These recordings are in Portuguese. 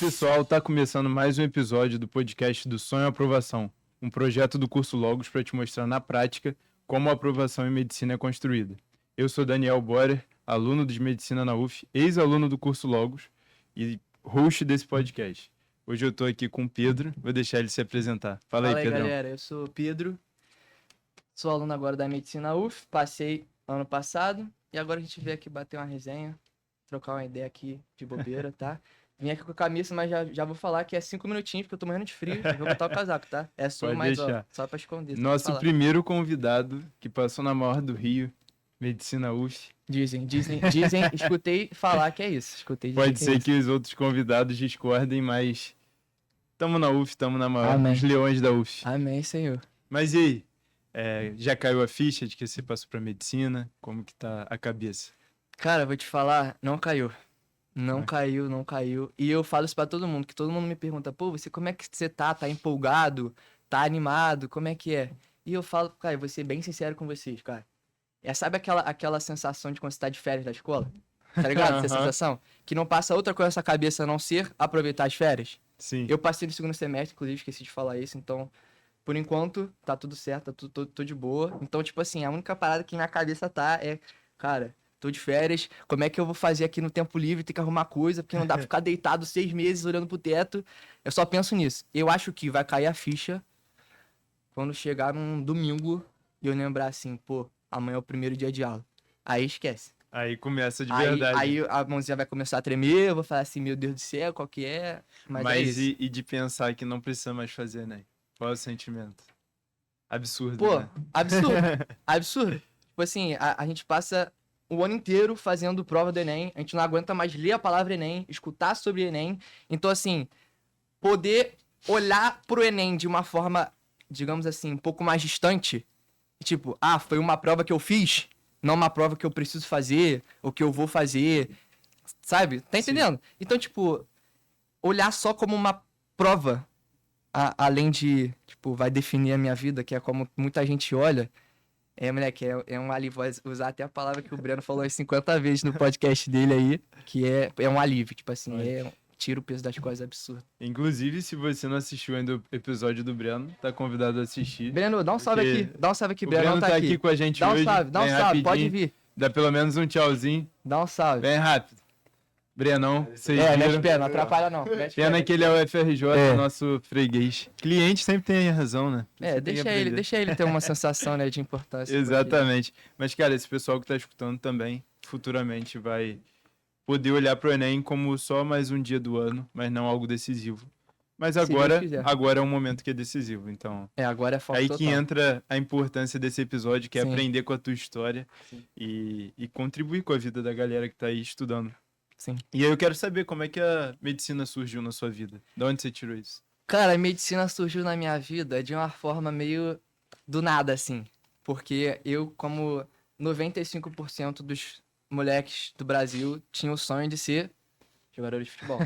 pessoal, tá começando mais um episódio do podcast do Sonho Aprovação, um projeto do curso Logos para te mostrar na prática como a aprovação em medicina é construída. Eu sou Daniel Borer, aluno de medicina na UF, ex-aluno do curso Logos e host desse podcast. Hoje eu tô aqui com o Pedro, vou deixar ele se apresentar. Fala aí, Pedrão. Galera, eu sou o Pedro, sou aluno agora da medicina UF, passei ano passado e agora a gente veio aqui bater uma resenha, trocar uma ideia aqui de bobeira, tá? Vim aqui com a camisa, mas já vou falar que é 5 minutinhos, porque eu tô morrendo de frio e vou botar o casaco, tá? É só Pode mais, deixar. só pra esconder. Nosso primeiro convidado que passou na maior do Rio, medicina UF. Dizem, escutei falar que é isso. Pode ser que os outros convidados discordem, mas tamo na UF, tamo na maior, Amém. Os leões da UF. Amém, Senhor. Mas e aí, já caiu a ficha de que você passou pra medicina? Como que tá a cabeça? Cara, vou te falar, não caiu. Não caiu. E eu falo isso pra todo mundo, que todo mundo me pergunta, pô, você como é que você tá? Tá empolgado? Tá animado? Como é que é? E eu falo, cara, eu vou ser bem sincero com vocês, cara. Sabe aquela sensação de quando você tá de férias da escola? Tá ligado? Essa sensação? Que não passa outra coisa na sua cabeça a não ser aproveitar as férias? Sim. Eu passei no segundo semestre, inclusive, esqueci de falar isso, então, por enquanto, tá tudo certo, tô de boa. Então, tipo assim, a única parada que na cabeça tá é, cara, tô de férias, como é que eu vou fazer aqui no tempo livre, ter que arrumar coisa, porque não dá pra ficar deitado 6 meses olhando pro teto. Eu só penso nisso. Eu acho que vai cair a ficha quando chegar num domingo e eu lembrar assim, pô, amanhã é o primeiro dia de aula. Aí esquece. Aí começa de verdade. Aí a mãozinha vai começar a tremer, eu vou falar assim, meu Deus do céu, qual que é? Mas é isso. E de pensar que não precisa mais fazer, né? Qual é o sentimento? Absurdo, Pô, né? absurdo. Tipo assim, a gente passa o ano inteiro fazendo prova do Enem, a gente não aguenta mais ler a palavra Enem, escutar sobre Enem. Então, assim, poder olhar pro Enem de uma forma, digamos assim, um pouco mais distante, tipo, foi uma prova que eu fiz, não uma prova que eu preciso fazer, ou que eu vou fazer, sabe? Tá entendendo? Sim. Então, tipo, olhar só como uma prova, além de, tipo, vai definir a minha vida, que é como muita gente olha, moleque, é um alívio, vou usar até a palavra que o Breno falou 50 vezes no podcast dele aí, que é um alívio, tipo assim, tira o peso das coisas absurdo. Inclusive, se você não assistiu ainda o episódio do Breno, tá convidado a assistir. Breno, dá um salve aqui, Breno. O Breno tá aqui com a gente hoje. Dá um salve, pode vir. Dá pelo menos um tchauzinho. Dá um salve. Bem rápido. Brenão, vocês mete pé, não atrapalha não. Pena que ele é o FRJ, nosso freguês. Cliente sempre tem razão, né? Deixa ele ter uma sensação, né, de importância. Exatamente. Mas, cara, esse pessoal que tá escutando também, futuramente vai poder olhar pro Enem como só mais um dia do ano, mas não algo decisivo. Mas agora é um momento que é decisivo, então... agora é foco aí total. que entra a importância desse episódio, que é aprender com a tua história e contribuir com a vida da galera que tá aí estudando. Sim. E aí eu quero saber como é que a medicina surgiu na sua vida. De onde você tirou isso? Cara, a medicina surgiu na minha vida de uma forma meio do nada, assim. Porque eu, como 95% dos moleques do Brasil, tinha o sonho de ser jogador de futebol.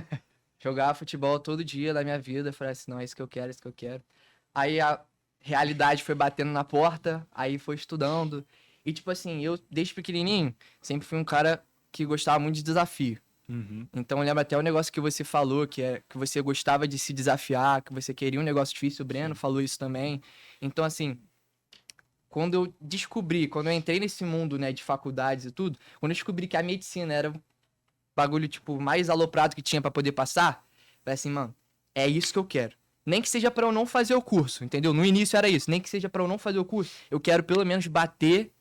Jogar futebol todo dia da minha vida. Eu falei assim, não, é isso que eu quero. Aí a realidade foi batendo na porta, aí foi estudando. E tipo assim, eu desde pequenininho sempre fui um cara que gostava muito de desafio. Uhum. Então eu lembro até o negócio que você falou, que você gostava de se desafiar, que você queria um negócio difícil, o Breno falou isso também. Então assim, quando eu entrei nesse mundo, né, de faculdades e tudo, quando eu descobri que a medicina era um bagulho, tipo, mais aloprado que tinha pra poder passar, eu falei assim, mano, é isso que eu quero. Nem que seja pra eu não fazer o curso, entendeu? No início era isso, nem que seja pra eu não fazer o curso, eu quero pelo menos bater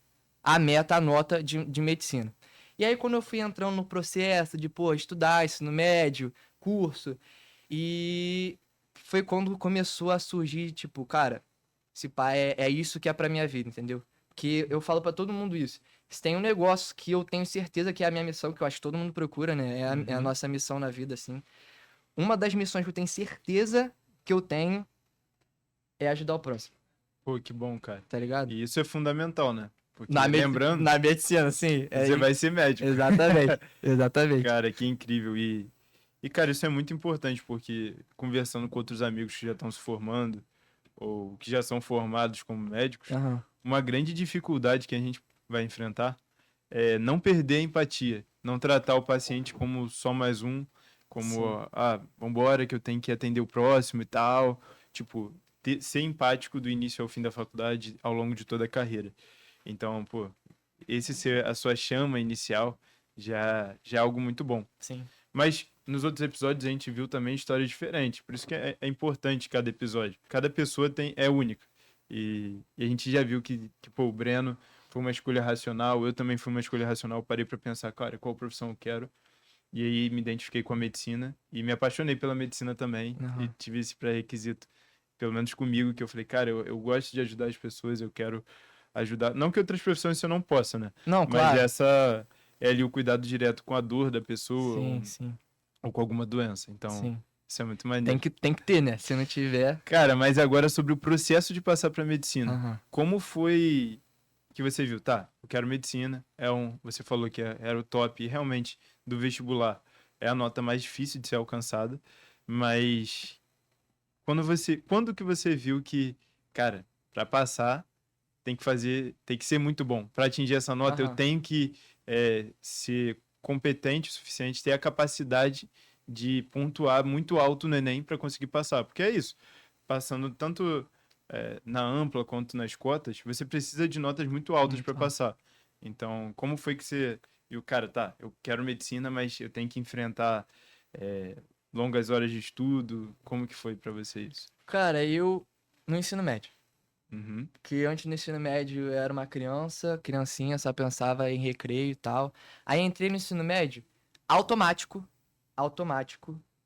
a nota de medicina. E aí, quando eu fui entrando no processo de, estudar ensino médio, curso, e foi quando começou a surgir, tipo, cara, esse pá é isso que é pra minha vida, entendeu? Porque eu falo pra todo mundo isso. Se tem um negócio que eu tenho certeza que é a minha missão, que eu acho que todo mundo procura, né? É a nossa missão na vida, assim. Uma das missões que eu tenho certeza que eu tenho é ajudar o próximo. Pô, que bom, cara. Tá ligado? E isso é fundamental, né? Porque, lembrando... Na medicina, sim. Você vai ser médico. Exatamente. Cara, que incrível. E, cara, isso é muito importante, porque conversando com outros amigos que já estão se formando, ou que já são formados como médicos, uma grande dificuldade que a gente vai enfrentar é não perder a empatia, não tratar o paciente como só mais um, como, vambora que eu tenho que atender o próximo e tal. Tipo, ser empático do início ao fim da faculdade, ao longo de toda a carreira. Então, pô, esse ser a sua chama inicial já é algo muito bom. Sim. Mas nos outros episódios a gente viu também histórias diferentes. Por isso que é importante cada episódio. Cada pessoa é única. E a gente já viu que pô, o Breno foi uma escolha racional. Eu também fui uma escolha racional. Parei para pensar, cara, qual profissão eu quero? E aí me identifiquei com a medicina. E me apaixonei pela medicina também. Uhum. E tive esse pré-requisito, pelo menos comigo, que eu falei, cara, eu gosto de ajudar as pessoas. Eu quero ajudar. Não que outras profissões você não possa, né? Não, Mas claro. essa é ali o cuidado direto com a dor da pessoa. Sim. Ou com alguma doença. Então, Sim. isso é muito maneiro. Tem que ter, né? Se não tiver... Cara, mas agora sobre o processo de passar pra medicina. Uhum. Como foi que você viu? Tá, eu quero medicina. Você falou que era o top, realmente, do vestibular. É a nota mais difícil de ser alcançada. Mas quando que você viu que, cara, pra passar, tem que ser muito bom. Pra atingir essa nota, eu Aham. tenho que ser competente o suficiente, ter a capacidade de pontuar muito alto no Enem para conseguir passar. Porque é isso, passando tanto na ampla quanto nas cotas, você precisa de notas muito altas Muito para alto. passar. Então, como foi que você... E o cara, tá, eu quero medicina, mas eu tenho que enfrentar longas horas de estudo. Como que foi para você isso? Cara, eu... No ensino médio. Uhum. Que antes no ensino médio eu era uma criancinha, só pensava em recreio e tal. Aí entrei no ensino médio, automático.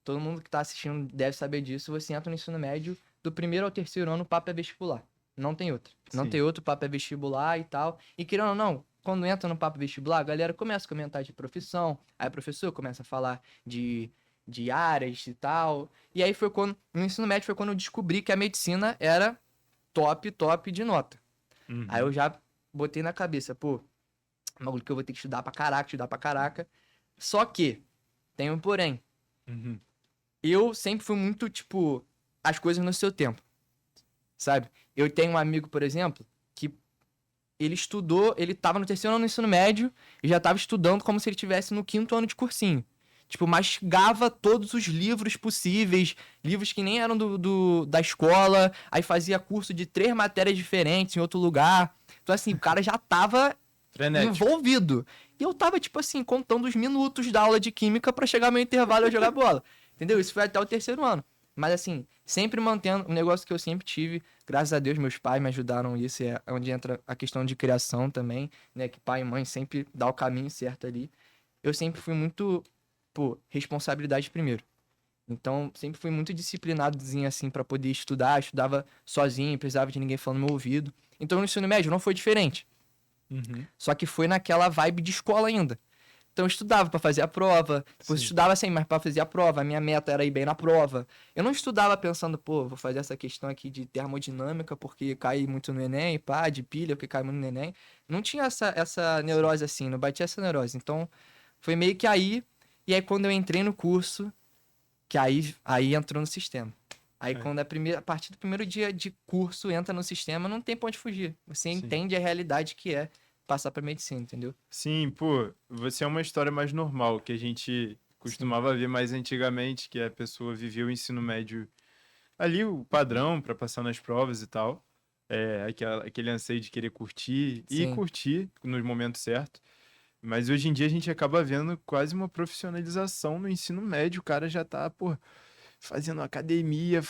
Todo mundo que tá assistindo deve saber disso. Você entra no ensino médio, do primeiro ao terceiro ano, o papo é vestibular. Não tem outro. Não Sim. tem outro, o papo é vestibular e tal. E querendo ou não, quando entra no papo vestibular, a galera começa a comentar de profissão. Aí o professor começa a falar de áreas e tal. E aí foi quando, no ensino médio, foi quando eu descobri que a medicina era top de nota. Uhum. Aí eu já botei na cabeça, pô, um bagulho que eu vou ter que estudar pra caraca. Só que, tem um porém. Uhum. Eu sempre fui muito, tipo, as coisas no seu tempo. Sabe? Eu tenho um amigo, por exemplo, que ele tava no terceiro ano do ensino médio e já tava estudando como se ele estivesse no quinto ano de cursinho. Tipo, mastigava todos os livros possíveis, livros que nem eram da escola, aí fazia curso de 3 matérias diferentes em outro lugar. Então, assim, o cara já tava Frenético. envolvido. E eu tava, tipo assim, contando os minutos da aula de química pra chegar meu intervalo e eu jogar bola. Entendeu? Isso foi até o terceiro ano. Mas, assim, sempre mantendo um negócio que eu sempre tive. Graças a Deus, meus pais me ajudaram isso. É onde entra a questão de criação também, né? Que pai e mãe sempre dá o caminho certo ali. Eu sempre fui muito... Pô, responsabilidade primeiro. Então, sempre fui muito disciplinadozinho, assim, pra poder estudar. Estudava sozinho, precisava de ninguém falando no meu ouvido. Então, no ensino médio não foi diferente. Uhum. Só que foi naquela vibe de escola ainda. Então, eu estudava pra fazer a prova. Depois Sim. estudava assim, mas pra fazer a prova. A minha meta era ir bem na prova. Eu não estudava pensando, pô, vou fazer essa questão aqui de termodinâmica porque cai muito no Enem, pá, de pilha porque cai muito no Enem. Não tinha essa neurose assim, não batia essa neurose. Então, foi meio que aí... E aí, quando eu entrei no curso, que aí entrou no sistema. Aí, quando a partir do primeiro dia de curso entra no sistema, não tem pra onde fugir. Você Sim. entende a realidade que é passar pra medicina, entendeu? Sim, pô, você é uma história mais normal, que a gente costumava ver mais antigamente, que a pessoa vivia o ensino médio ali, o padrão para passar nas provas e tal. Aquele anseio de querer curtir e Sim. curtir nos momentos certos. Mas hoje em dia a gente acaba vendo quase uma profissionalização no ensino médio. O cara já tá, pô, fazendo academia,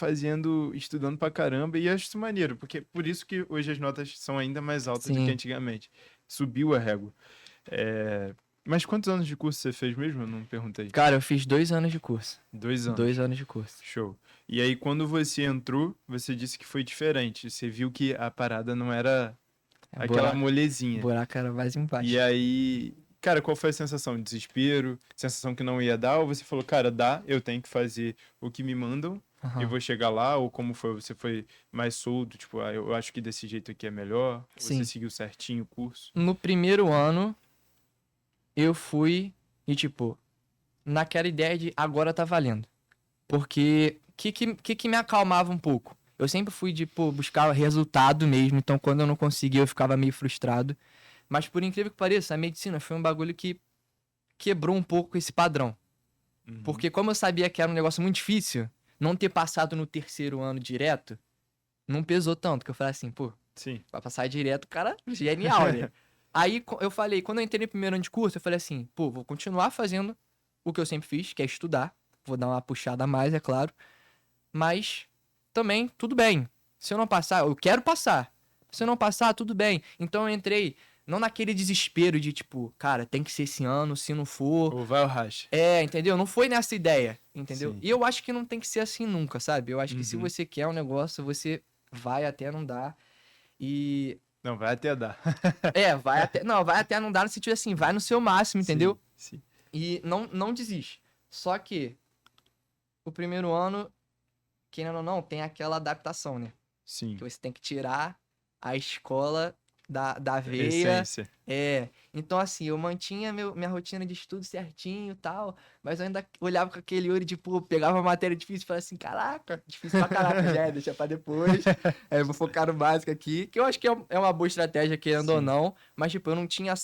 estudando pra caramba. E acho isso maneiro, porque por isso que hoje as notas são ainda mais altas do que Sim. antigamente. Subiu a régua. Mas quantos anos de curso você fez mesmo? Eu não perguntei. Cara, eu fiz 2 anos de curso. 2 anos. 2 anos de curso. Show. E aí, quando você entrou, você disse que foi diferente. Você viu que a parada não era aquela molezinha. O buraco era mais embaixo. E aí, cara, qual foi a sensação? Desespero? Sensação que não ia dar? Ou você falou, cara, dá, eu tenho que fazer o que me mandam e Aham. vou chegar lá? Ou como foi? Você foi mais solto? Tipo, eu acho que desse jeito aqui é melhor? Sim. Você seguiu certinho o curso? No primeiro ano, eu fui e, tipo, naquela ideia de agora tá valendo. Porque que me acalmava um pouco? Eu sempre fui de, pô, buscar resultado mesmo. Então, quando eu não conseguia, eu ficava meio frustrado. Mas, por incrível que pareça, a medicina foi um bagulho que quebrou um pouco esse padrão. Uhum. Porque como eu sabia que era um negócio muito difícil, não ter passado no terceiro ano direto, não pesou tanto. Que eu falei assim, pô, Sim. vai passar direto, cara, genial, né? Aí eu falei, quando eu entrei no primeiro ano de curso, eu falei assim, pô, vou continuar fazendo o que eu sempre fiz, que é estudar. Vou dar uma puxada a mais, é claro. Mas também, tudo bem. Se eu não passar, eu quero passar. Se eu não passar, tudo bem. Então eu entrei, não naquele desespero de tipo, cara, tem que ser esse ano, se não for. Ou vai ao racha. Entendeu? Não foi nessa ideia, entendeu? Sim. E eu acho que não tem que ser assim nunca, sabe? Eu acho que se Uhum. você quer um negócio, você vai até não dar. E. Não, vai até dar. Vai até. Não, vai até não dar no sentido assim, vai no seu máximo, entendeu? Sim. E não desiste. Só que o primeiro ano, querendo ou não, tem aquela adaptação, né? Sim. Que você tem que tirar a escola da veia. Essência. Então assim, eu mantinha minha rotina de estudo certinho e tal, mas eu ainda olhava com aquele olho de, pô, pegava uma matéria difícil e falava assim, caraca, difícil pra caraca, deixa pra depois. Vou focar no básico aqui, que eu acho que é uma boa estratégia, querendo ou Sim. não, mas tipo, eu não tinha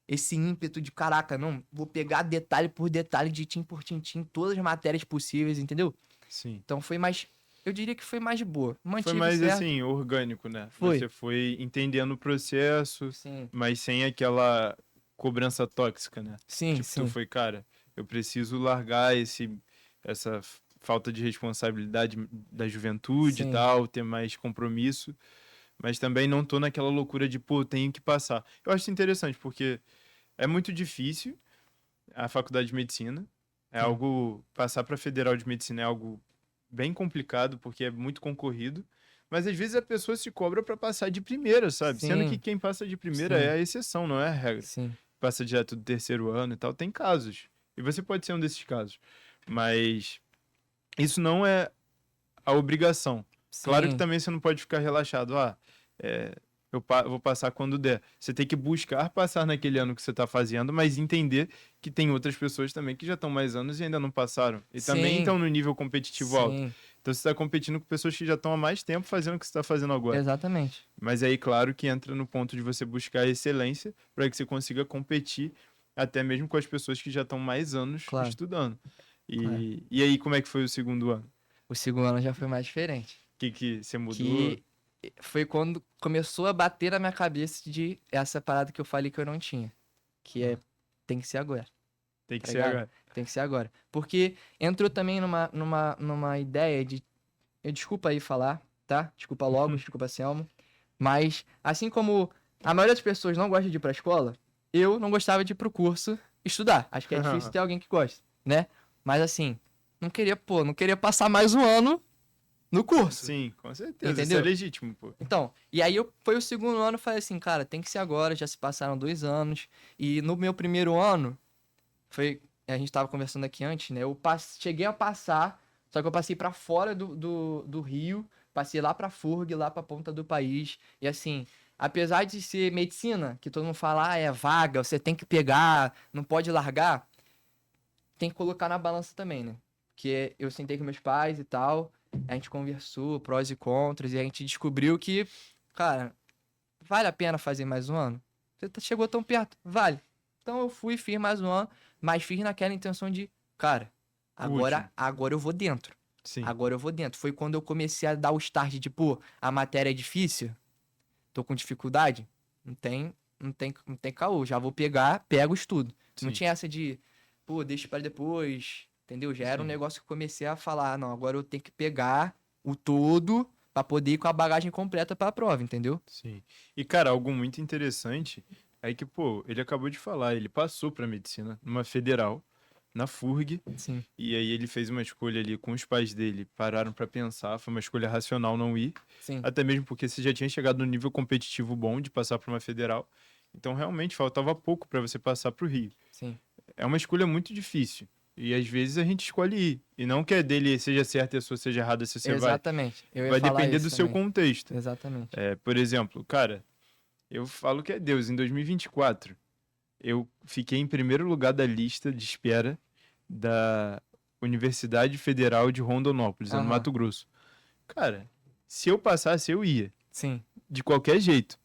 esse ímpeto de, caraca, não, vou pegar detalhe por detalhe, de tim por tintim, todas as matérias possíveis, entendeu? Sim. Então foi mais, eu diria que foi mais de boa. Foi Mantive mais certo. assim, orgânico, né? Foi. Você foi entendendo o processo, Sim, mas sem aquela cobrança tóxica, né? sim, Tipo, sim. tu foi, cara, eu preciso largar essa falta de responsabilidade da juventude e Sim. tal, ter mais compromisso, mas também não tô naquela loucura de, pô, tenho que passar. Eu acho isso interessante, porque é muito difícil a faculdade de medicina, é Sim. algo, passar para federal de medicina é algo bem complicado, porque é muito concorrido, mas às vezes a pessoa se cobra para passar de primeira, sabe? Sendo que Sim, quem passa de primeira sim, é a exceção, não é a regra. sim, Passa direto do terceiro ano e tal, tem casos. E você pode ser um desses casos. Mas isso não é a obrigação. Claro que sim, também você não pode ficar relaxado. É, vou passar quando der. Você tem que buscar passar naquele ano que você está fazendo, mas entender que tem outras pessoas também que já estão mais anos e ainda não passaram. E também sim, estão no nível competitivo alto. sim, Então você está competindo com pessoas que já estão há mais tempo fazendo o que você está fazendo agora. exatamente. Mas aí, claro, que entra no ponto de você buscar a excelência para que você consiga competir até mesmo com as pessoas que já estão mais anos Claro, estudando. claro. E aí, como é que foi o segundo ano? O segundo ano já foi mais diferente. O que, que você mudou? Que foi quando começou a bater na minha cabeça de essa parada que eu falei que eu não tinha. Que é, tem que ser agora, Tem que tá ser ligado? agora. Tem que ser agora. Porque entrou também numa ideia de. Desculpa aí falar, tá? Desculpa logo, desculpa, Selmo. Mas, assim como a maioria das pessoas não gosta de ir pra escola, eu não gostava de ir pro curso estudar. Acho que é difícil ter alguém que gosta, né? Mas assim, não queria passar mais um ano no curso. Sim, com certeza. Isso é Entendeu? legítimo, pô. Então, e aí foi o segundo ano, eu falei assim, cara, tem que ser agora, já se passaram 2 anos. E no meu primeiro ano, a gente tava conversando aqui antes, né? Cheguei a passar, só que eu passei pra fora do Rio, passei lá pra FURG, lá pra ponta do país. E assim, apesar de ser medicina, que todo mundo fala, é vaga, você tem que pegar, não pode largar, tem que colocar na balança também, né? Porque eu sentei com meus pais e tal, a gente conversou, prós e contras, e a gente descobriu que, cara, vale a pena fazer mais um ano? Você chegou tão perto? Vale. Então eu fui, fiz mais um ano, mas fiz naquela intenção de, cara, O último. agora eu vou dentro. Sim. Agora eu vou dentro. Foi quando eu comecei a dar o start de, pô, a matéria é difícil, tô com dificuldade, não tem caô, já vou pegar, pego o estudo. Não Sim. tinha essa de, pô, deixa para depois, entendeu? Já era um Sim. negócio que eu comecei a falar, não, agora eu tenho que pegar o todo pra poder ir com a bagagem completa pra prova, entendeu? Sim. E, cara, algo muito interessante é que, pô, ele acabou de falar, ele passou pra medicina numa federal, na FURG, Sim, e aí ele fez uma escolha ali com os pais dele, pararam pra pensar, foi uma escolha racional não ir, sim, até mesmo porque você já tinha chegado no nível competitivo bom de passar pra uma federal, então realmente faltava pouco pra você passar pro Rio. sim. É uma escolha muito difícil. E às vezes a gente escolhe ir. E não que a dele seja certa e a sua seja errada se você vai. Exatamente. Eu ia Vai falar depender isso do seu também. contexto. Exatamente. Por exemplo, cara, eu falo que é Deus. Em 2024, eu fiquei em primeiro lugar da lista de espera da Universidade Federal de Rondonópolis, no Aham. Mato Grosso. Cara, se eu passasse, eu ia. Sim, De qualquer jeito.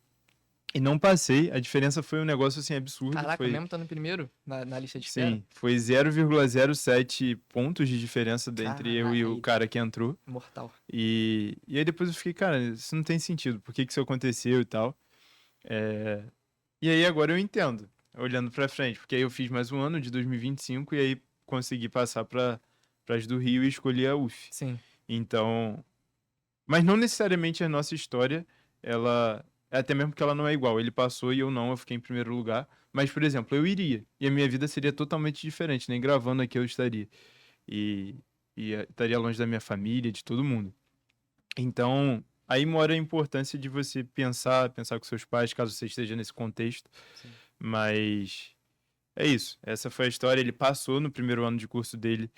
E não passei, a diferença foi um negócio assim absurdo. Caraca, foi... mesmo estando em primeiro na lista de espera? Sim, foi 0,07 pontos de diferença entre eu e Caraca, o cara que entrou. mortal. E aí depois eu fiquei, cara, isso não tem sentido, por que que isso aconteceu e tal. É, E aí agora eu entendo, olhando pra frente, porque aí eu fiz mais um ano de 2025 e aí consegui passar para as do Rio e escolhi a UF. Sim. Então, mas não necessariamente a nossa história, ela, até mesmo que ela não é igual. Ele passou e eu não, eu fiquei em primeiro lugar. Mas, por exemplo, eu iria e a minha vida seria totalmente diferente, nem gravando aqui eu estaria. E, e estaria longe da minha família, de todo mundo. Então, aí mora a importância de você pensar com seus pais, caso você esteja nesse contexto. Sim. Mas é isso. Essa foi a história. Ele passou no primeiro ano de curso dele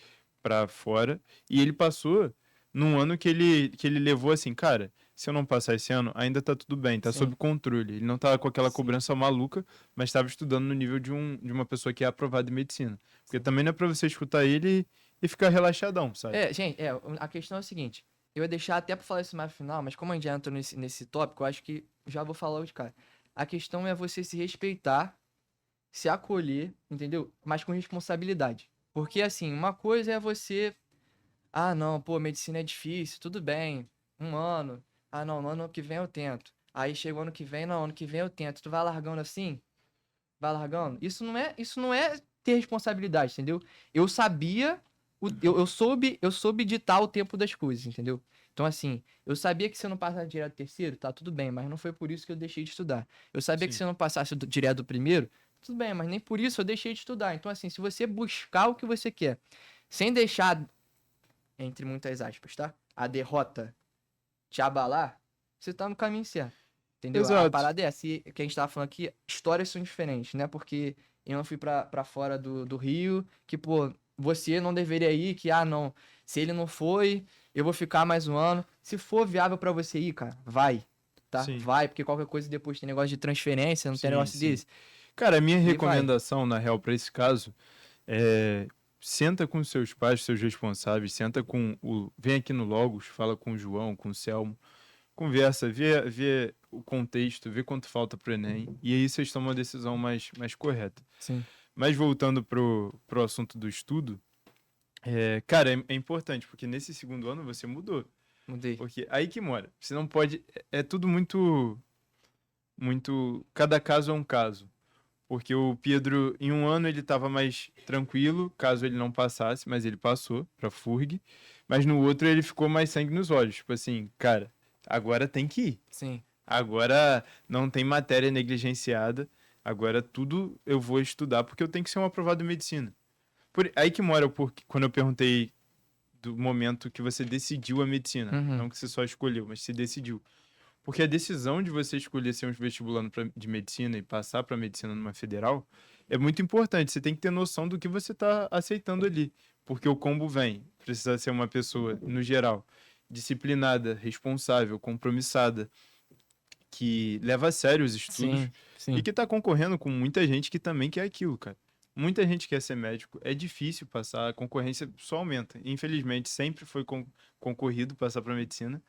pra fora. E ele passou num ano que ele levou assim, cara, se eu não passar esse ano, ainda tá tudo bem, tá Sim. sob controle. Ele não tava com aquela Sim. cobrança maluca, mas estava estudando no nível de uma pessoa que é aprovada em medicina. Porque também não é pra você escutar ele e ficar relaxadão, sabe? Gente, a questão é o seguinte. Eu ia deixar até pra falar isso mais no final, mas como a gente já entrou nesse tópico, eu acho que já vou falar logo de cara. A questão é você se respeitar, se acolher, entendeu? Mas com responsabilidade. Porque, assim, uma coisa é você... Ah, não, pô, medicina é difícil, tudo bem. Um ano. Ah, não, no ano que vem eu tento. Aí chega o ano que vem, não, ano que vem eu tento. Tu vai largando assim? Vai largando? Isso não é ter responsabilidade, entendeu? Eu sabia, eu soube ditar o tempo das coisas, entendeu? Então, assim, eu sabia que se eu não passasse direto do terceiro, tá tudo bem, mas não foi por isso que eu deixei de estudar. Eu sabia que Sim. se eu não passasse direto do primeiro, tudo bem, mas nem por isso eu deixei de estudar. Então, assim, se você buscar o que você quer, sem deixar, entre muitas aspas, tá? A derrota te abalar, você tá no caminho certo. Entendeu? A Exato. parada é essa. E que a gente tava falando aqui, histórias são diferentes, né? Porque eu não fui pra fora do Rio, que, pô, você não deveria ir, que, não, se ele não foi, eu vou ficar mais um ano. Se for viável pra você ir, cara, vai, tá? Sim. Vai, porque qualquer coisa depois tem negócio de transferência, não tem Sim, negócio sim. desse. Cara, a minha E vai. recomendação, na real, pra esse caso, é senta com seus pais, seus responsáveis, senta com o. Vem aqui no Logos, fala com o João, com o Selmo, conversa, vê o contexto, vê quanto falta pro Enem, e aí vocês tomam uma decisão mais correta. Sim, Mas voltando pro assunto do estudo, cara, é importante, porque nesse segundo ano você mudou. mudei. Porque aí que mora. Você não pode. É tudo muito. Cada caso é um caso. Porque o Pedro, em um ano, ele estava mais tranquilo, caso ele não passasse, mas ele passou para FURG. Mas no outro, ele ficou mais sangue nos olhos. Tipo assim, cara, agora tem que ir. Sim, Agora não tem matéria negligenciada. Agora tudo eu vou estudar, porque eu tenho que ser um aprovado em medicina. Aí que mora quando eu perguntei do momento que você decidiu a medicina. Uhum. Não que você só escolheu, mas você decidiu. Porque a decisão de você escolher ser um vestibulando de medicina e passar para medicina numa federal é muito importante. Você tem que ter noção do que você está aceitando ali. Porque o combo vem. Precisa ser uma pessoa, no geral, disciplinada, responsável, compromissada, que leva a sério os estudos sim, sim. e que está concorrendo com muita gente que também quer aquilo, cara. Muita gente quer ser médico. É difícil passar, a concorrência só aumenta. Infelizmente, sempre foi concorrido passar para medicina.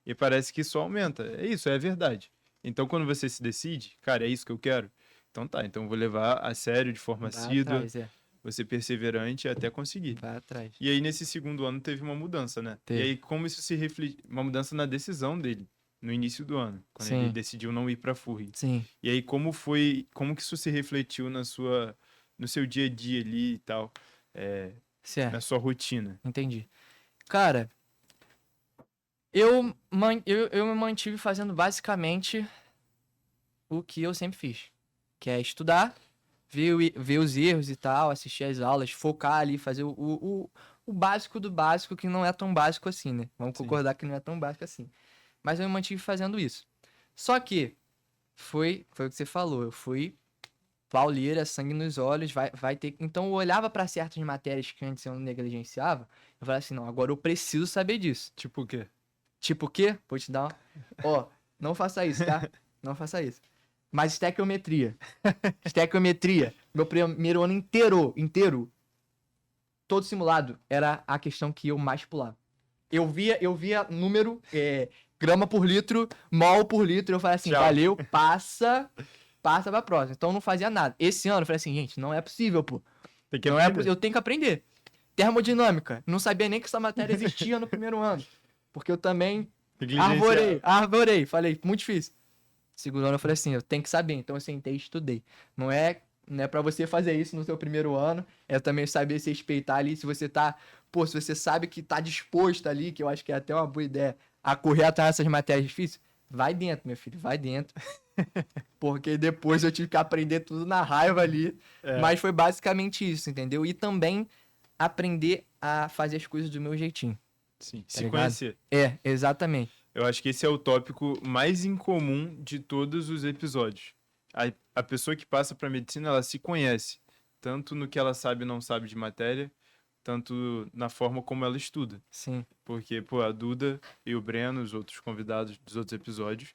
E parece que só aumenta. É isso, é a verdade. Então, quando você se decide, cara, é isso que eu quero. Então tá, então eu vou levar a sério, de forma Vai assídua, atrás, vou ser perseverante até conseguir. vai atrás. E aí, nesse segundo ano, teve uma mudança, né? Teve. E aí, como isso se reflete... Uma mudança na decisão dele, no início do ano, quando ele Sim. decidiu não ir pra FURG. Sim. E aí, como que isso se refletiu no seu dia a dia ali e tal, Certo. na sua rotina? Entendi. Cara, eu me mantive fazendo basicamente o que eu sempre fiz. Que é estudar, ver os erros e tal, assistir as aulas, focar ali, fazer o básico do básico, que não é tão básico assim, né? Vamos Sim. concordar que não é tão básico assim. Mas eu me mantive fazendo isso. Só que foi o que você falou, eu fui pauleira, sangue nos olhos, vai ter... Então eu olhava pra certas matérias que antes eu negligenciava, eu falava assim, não, agora eu preciso saber disso. Tipo o quê? Tipo o quê? Vou te dar uma... Ó, não faça isso, tá? Não faça isso. Mas estequiometria. Estequiometria. Meu primeiro ano inteiro, todo simulado, era a questão que eu mais pulava. Eu via número, grama por litro, mol por litro. Eu falei assim, Tchau. valeu, passa pra próxima. Então eu não fazia nada. Esse ano eu falei assim, gente, não é possível, pô. Tem que Não é aprender. possível, eu tenho que aprender. Termodinâmica, não sabia nem que essa matéria existia no primeiro ano. Porque eu também Negligenciar. arvorei. Falei, muito difícil. Segundo ano eu falei assim, eu tenho que saber. Então eu sentei e estudei. Não é pra você fazer isso no seu primeiro ano. É também saber se respeitar ali. Se você tá, pô, se você sabe que tá disposto ali, que eu acho que é até uma boa ideia, a correr atrás dessas matérias difíceis, vai dentro, meu filho, vai dentro. Porque depois eu tive que aprender tudo na raiva ali. É. Mas foi basicamente isso, entendeu? E também aprender a fazer as coisas do meu jeitinho. Sim, Tá se ligado? conhecer. É, exatamente. Eu acho que esse é o tópico mais incomum de todos os episódios. A pessoa que passa para medicina, ela se conhece, tanto no que ela sabe e não sabe de matéria, tanto na forma como ela estuda. Sim. Porque, pô, a Duda e o Breno, os outros convidados dos outros episódios,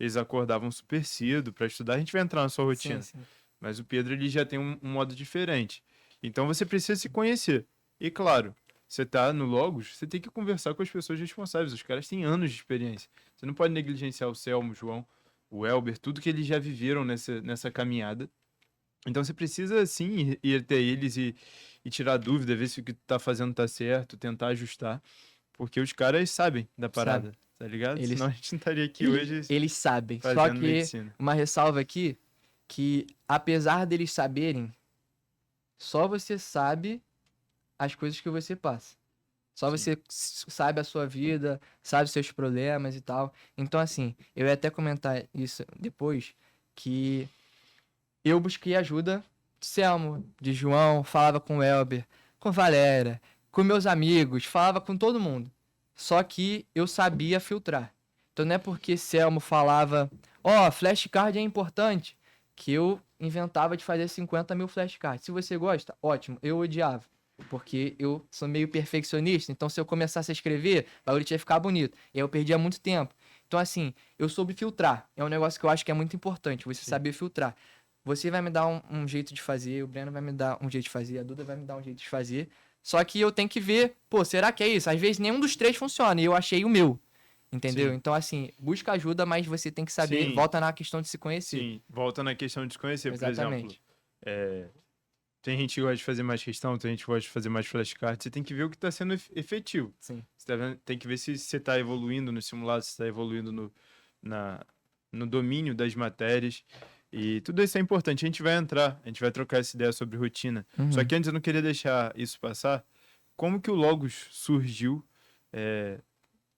eles acordavam super cedo para estudar. A gente vai entrar na sua rotina. Sim. Mas o Pedro, ele já tem um modo diferente. Então você precisa se conhecer. E claro, você tá no Logos, você tem que conversar com as pessoas responsáveis. Os caras têm anos de experiência. Você não pode negligenciar o Selmo, o João, o Elber, tudo que eles já viveram nessa caminhada. Então você precisa, sim, ir até eles e tirar dúvida, ver se o que tu tá fazendo tá certo, tentar ajustar. Porque os caras sabem da parada, tá ligado? Eles- Senão a gente não estaria aqui hoje Eles sabem. Só fazendo que, medicina. uma ressalva aqui, que apesar deles saberem, só você sabe as coisas que você passa. Só Sim. você sabe a sua vida, sabe os seus problemas e tal. Então, assim, eu ia até comentar isso depois, que eu busquei ajuda de Selmo, de João, falava com o Elber, com Valéria, com meus amigos, falava com todo mundo. Só que eu sabia filtrar. Então não é porque Selmo falava, flashcard é importante, que eu inventava de fazer 50 mil flashcards. Se você gosta, ótimo. Eu odiava. Porque eu sou meio perfeccionista, então se eu começasse a escrever, o bagulho ia ficar bonito. E aí eu perdia muito tempo. Então, assim, eu soube filtrar. É um negócio que eu acho que é muito importante, você Sim. saber filtrar. Você vai me dar um jeito de fazer, o Breno vai me dar um jeito de fazer, a Duda vai me dar um jeito de fazer. Só que eu tenho que ver, pô, será que é isso? Às vezes nenhum dos três funciona e eu achei o meu. Entendeu? Sim. Então, assim, busca ajuda, mas você tem que saber. Sim. Volta na questão de se conhecer. Sim, volta na questão de se conhecer, por exemplo. Exatamente. Tem gente que gosta de fazer mais questão, tem gente que gosta de fazer mais flashcard. Você tem que ver o que está sendo efetivo. Sim. Tem que ver se você está evoluindo no simulado, se está evoluindo no domínio das matérias. E tudo isso é importante. A gente vai trocar essa ideia sobre rotina. Uhum. Só que antes eu não queria deixar isso passar. Como que o Logos surgiu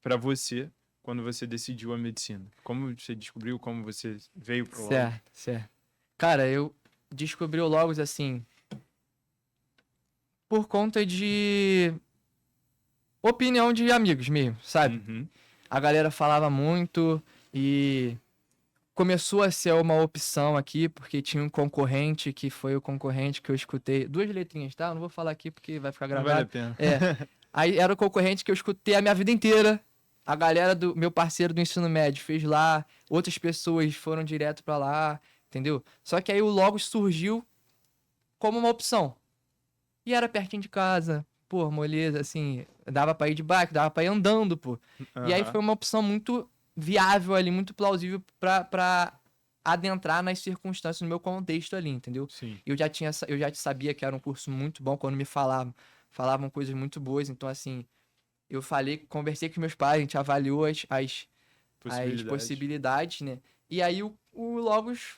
para você quando você decidiu a medicina? Como você descobriu, como você veio para o Logos? Certo. Cara, eu descobri o Logos assim por conta de opinião de amigos mesmo, sabe? Uhum. A galera falava muito e começou a ser uma opção aqui, porque tinha um concorrente que foi o concorrente que eu escutei. 2 letrinhas, tá? Eu não vou falar aqui porque vai ficar Não vale a gravado. pena. Aí era o concorrente que eu escutei a minha vida inteira. A galera do meu parceiro do ensino médio fez lá, outras pessoas foram direto pra lá, entendeu? Só que aí o Logos surgiu como uma opção. E era pertinho de casa, pô, moleza, assim, dava pra ir de bike, dava pra ir andando, pô. E aí Aham. foi uma opção muito viável ali, muito plausível pra adentrar nas circunstâncias, no meu contexto ali, entendeu? Sim. Eu já sabia que era um curso muito bom quando me falavam coisas muito boas, então assim, eu conversei com meus pais, a gente avaliou as possibilidades, né? E aí o Logos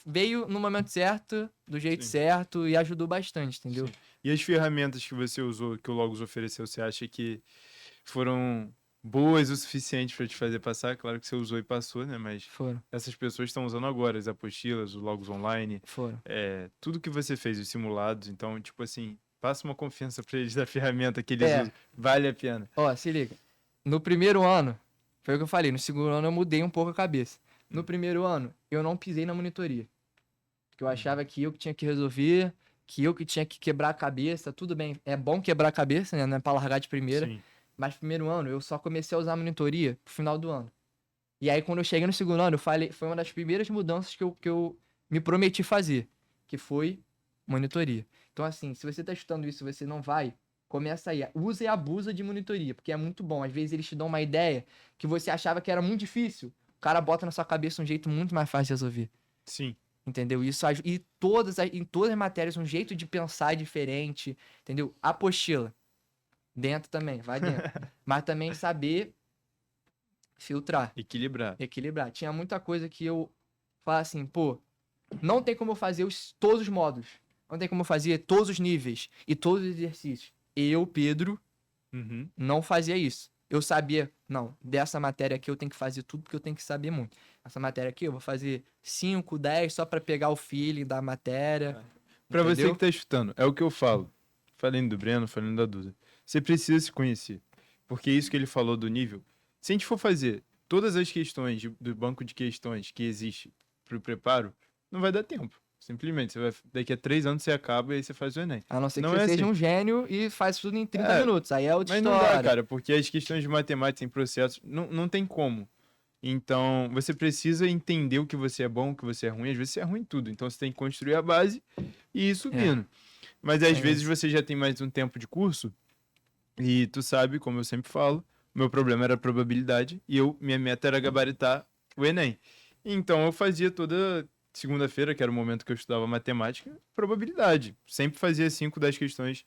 veio no momento certo, do jeito Sim. certo e ajudou bastante, entendeu? Sim. E as ferramentas que você usou, que o Logos ofereceu, você acha que foram boas o suficiente para te fazer passar? Claro que você usou e passou, né? Mas Foram. essas pessoas estão usando agora as apostilas, o Logos Online, tudo que você fez, os simulados. Então, tipo assim, passa uma confiança para eles da ferramenta que eles usam. Vale a pena. Ó, se liga. No primeiro ano, foi o que eu falei, no segundo ano eu mudei um pouco a cabeça. No primeiro ano, eu não pisei na monitoria. Porque eu achava que eu que tinha que resolver, que eu que tinha que quebrar a cabeça, tudo bem. É bom quebrar a cabeça, né? Não é pra largar de primeira. Sim. Mas primeiro ano, eu só comecei a usar a monitoria pro final do ano. E aí, quando eu cheguei no segundo ano, eu falei, foi uma das primeiras mudanças que eu me prometi fazer, que foi monitoria. Então, assim, se você tá estudando isso e você não vai, Começa aí, usa e abusa de monitoria, porque é muito bom. Às vezes eles te dão uma ideia que você achava que era muito difícil. O cara bota na sua cabeça um jeito muito mais fácil de resolver. Sim. Entendeu? E em todas as matérias, um jeito de pensar diferente. Entendeu? Apostila. Dentro também, vai dentro. Mas também saber filtrar, Equilibrar. equilibrar. Tinha muita coisa que eu falava assim, pô, não tem como eu fazer todos os módulos. Não tem como eu fazer todos os níveis e todos os exercícios. Eu, Pedro, Uhum. não fazia isso. Eu sabia, não, dessa matéria aqui eu tenho que fazer tudo porque eu tenho que saber muito. Essa matéria aqui eu vou fazer 5, 10 só pra pegar o feeling da matéria. Pra você Entendeu? que tá escutando, é o que eu falo. Falando do Breno, falando da Duda. Você precisa se conhecer. Porque isso que ele falou do nível. Se a gente for fazer todas as questões do banco de questões que existe pro preparo, não vai dar tempo. Simplesmente, daqui a 3 anos você acaba e aí você faz o Enem. A não ser que Não você é seja assim. um gênio e faz tudo em 30 É, minutos. Aí é outra Mas não dá, história. cara, porque as questões de matemática em processos não tem como. Então, você precisa entender o que você é bom, o que você é ruim. Às vezes você é ruim em tudo. Então, você tem que construir a base e ir subindo. Mas às Tem vezes isso. você já tem mais um tempo de curso e tu sabe, como eu sempre falo, meu problema era a probabilidade e minha meta era gabaritar o Enem. Então, eu fazia toda segunda-feira, que era o momento que eu estudava matemática, probabilidade. Sempre fazia 5, 10 questões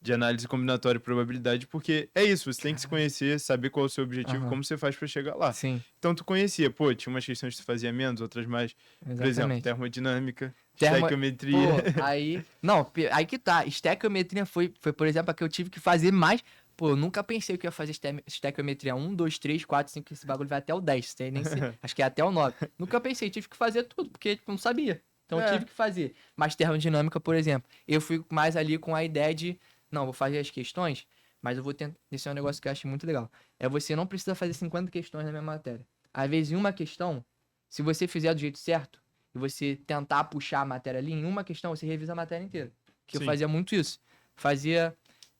de análise combinatória e probabilidade, porque é isso, você tem que se conhecer, saber qual é o seu objetivo, Aham. como você faz para chegar lá. Sim, Então tu conhecia, pô, tinha umas questões que tu fazia menos, outras mais. Por exemplo, exatamente. termodinâmica, Termo... estequiometria. Pô, aí. Não, aí que tá. Estequiometria foi, por exemplo, a que eu tive que fazer mais. Pô, eu nunca pensei que eu ia fazer estequiometria 1, 2, 3, 4, 5, esse bagulho vai até o 10, sei nem se. Acho que é até o 9. Nunca pensei, tive que fazer tudo, porque tipo, não sabia. Então eu tive É, que fazer. Mas termodinâmica, por exemplo, eu fui mais ali com a ideia de, não, vou fazer as questões, mas eu vou tentar. Esse é um negócio que eu acho muito legal. É você não precisa fazer 50 questões na minha matéria. Às vezes, em uma questão, se você fizer do jeito certo, e você tentar puxar a matéria ali, em uma questão você revisa a matéria inteira. Que eu sim. fazia muito isso.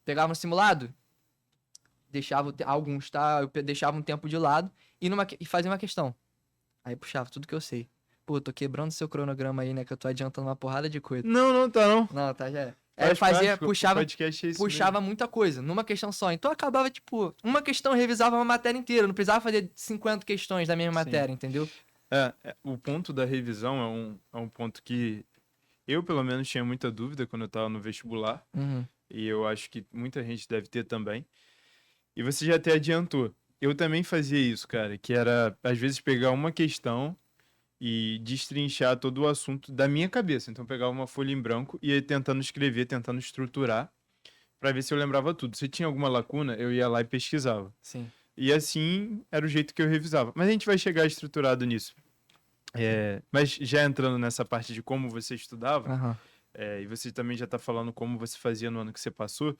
Pegava um simulado, deixava alguns, tá? Eu deixava um tempo de lado e fazia uma questão. Aí puxava tudo que eu sei. Pô, tô quebrando seu cronograma aí, né? Que eu tô adiantando uma porrada de coisa. Não, tá não. Não, tá, já é. Aí eu Faz fazia, parte, o puxava, podcast é isso puxava muita coisa, numa questão só. Então acabava, tipo, uma questão eu revisava uma matéria inteira. Não precisava fazer 50 questões da mesma mesmo. Sim. matéria, entendeu? O ponto da revisão é um ponto que eu, pelo menos, tinha muita dúvida quando eu estava no vestibular, Uhum. e eu acho que muita gente deve ter também. E você já até adiantou. Eu também fazia isso, cara, que era, às vezes, pegar uma questão e destrinchar todo o assunto da minha cabeça. Então, eu pegava uma folha em branco e ia tentando escrever, tentando estruturar, para ver se eu lembrava tudo. Se tinha alguma lacuna, eu ia lá e pesquisava. Sim. E assim era o jeito que eu revisava. Mas a gente vai chegar estruturado nisso. Mas já entrando nessa parte de como você estudava, Aham. e você também já está falando como você fazia no ano que você passou,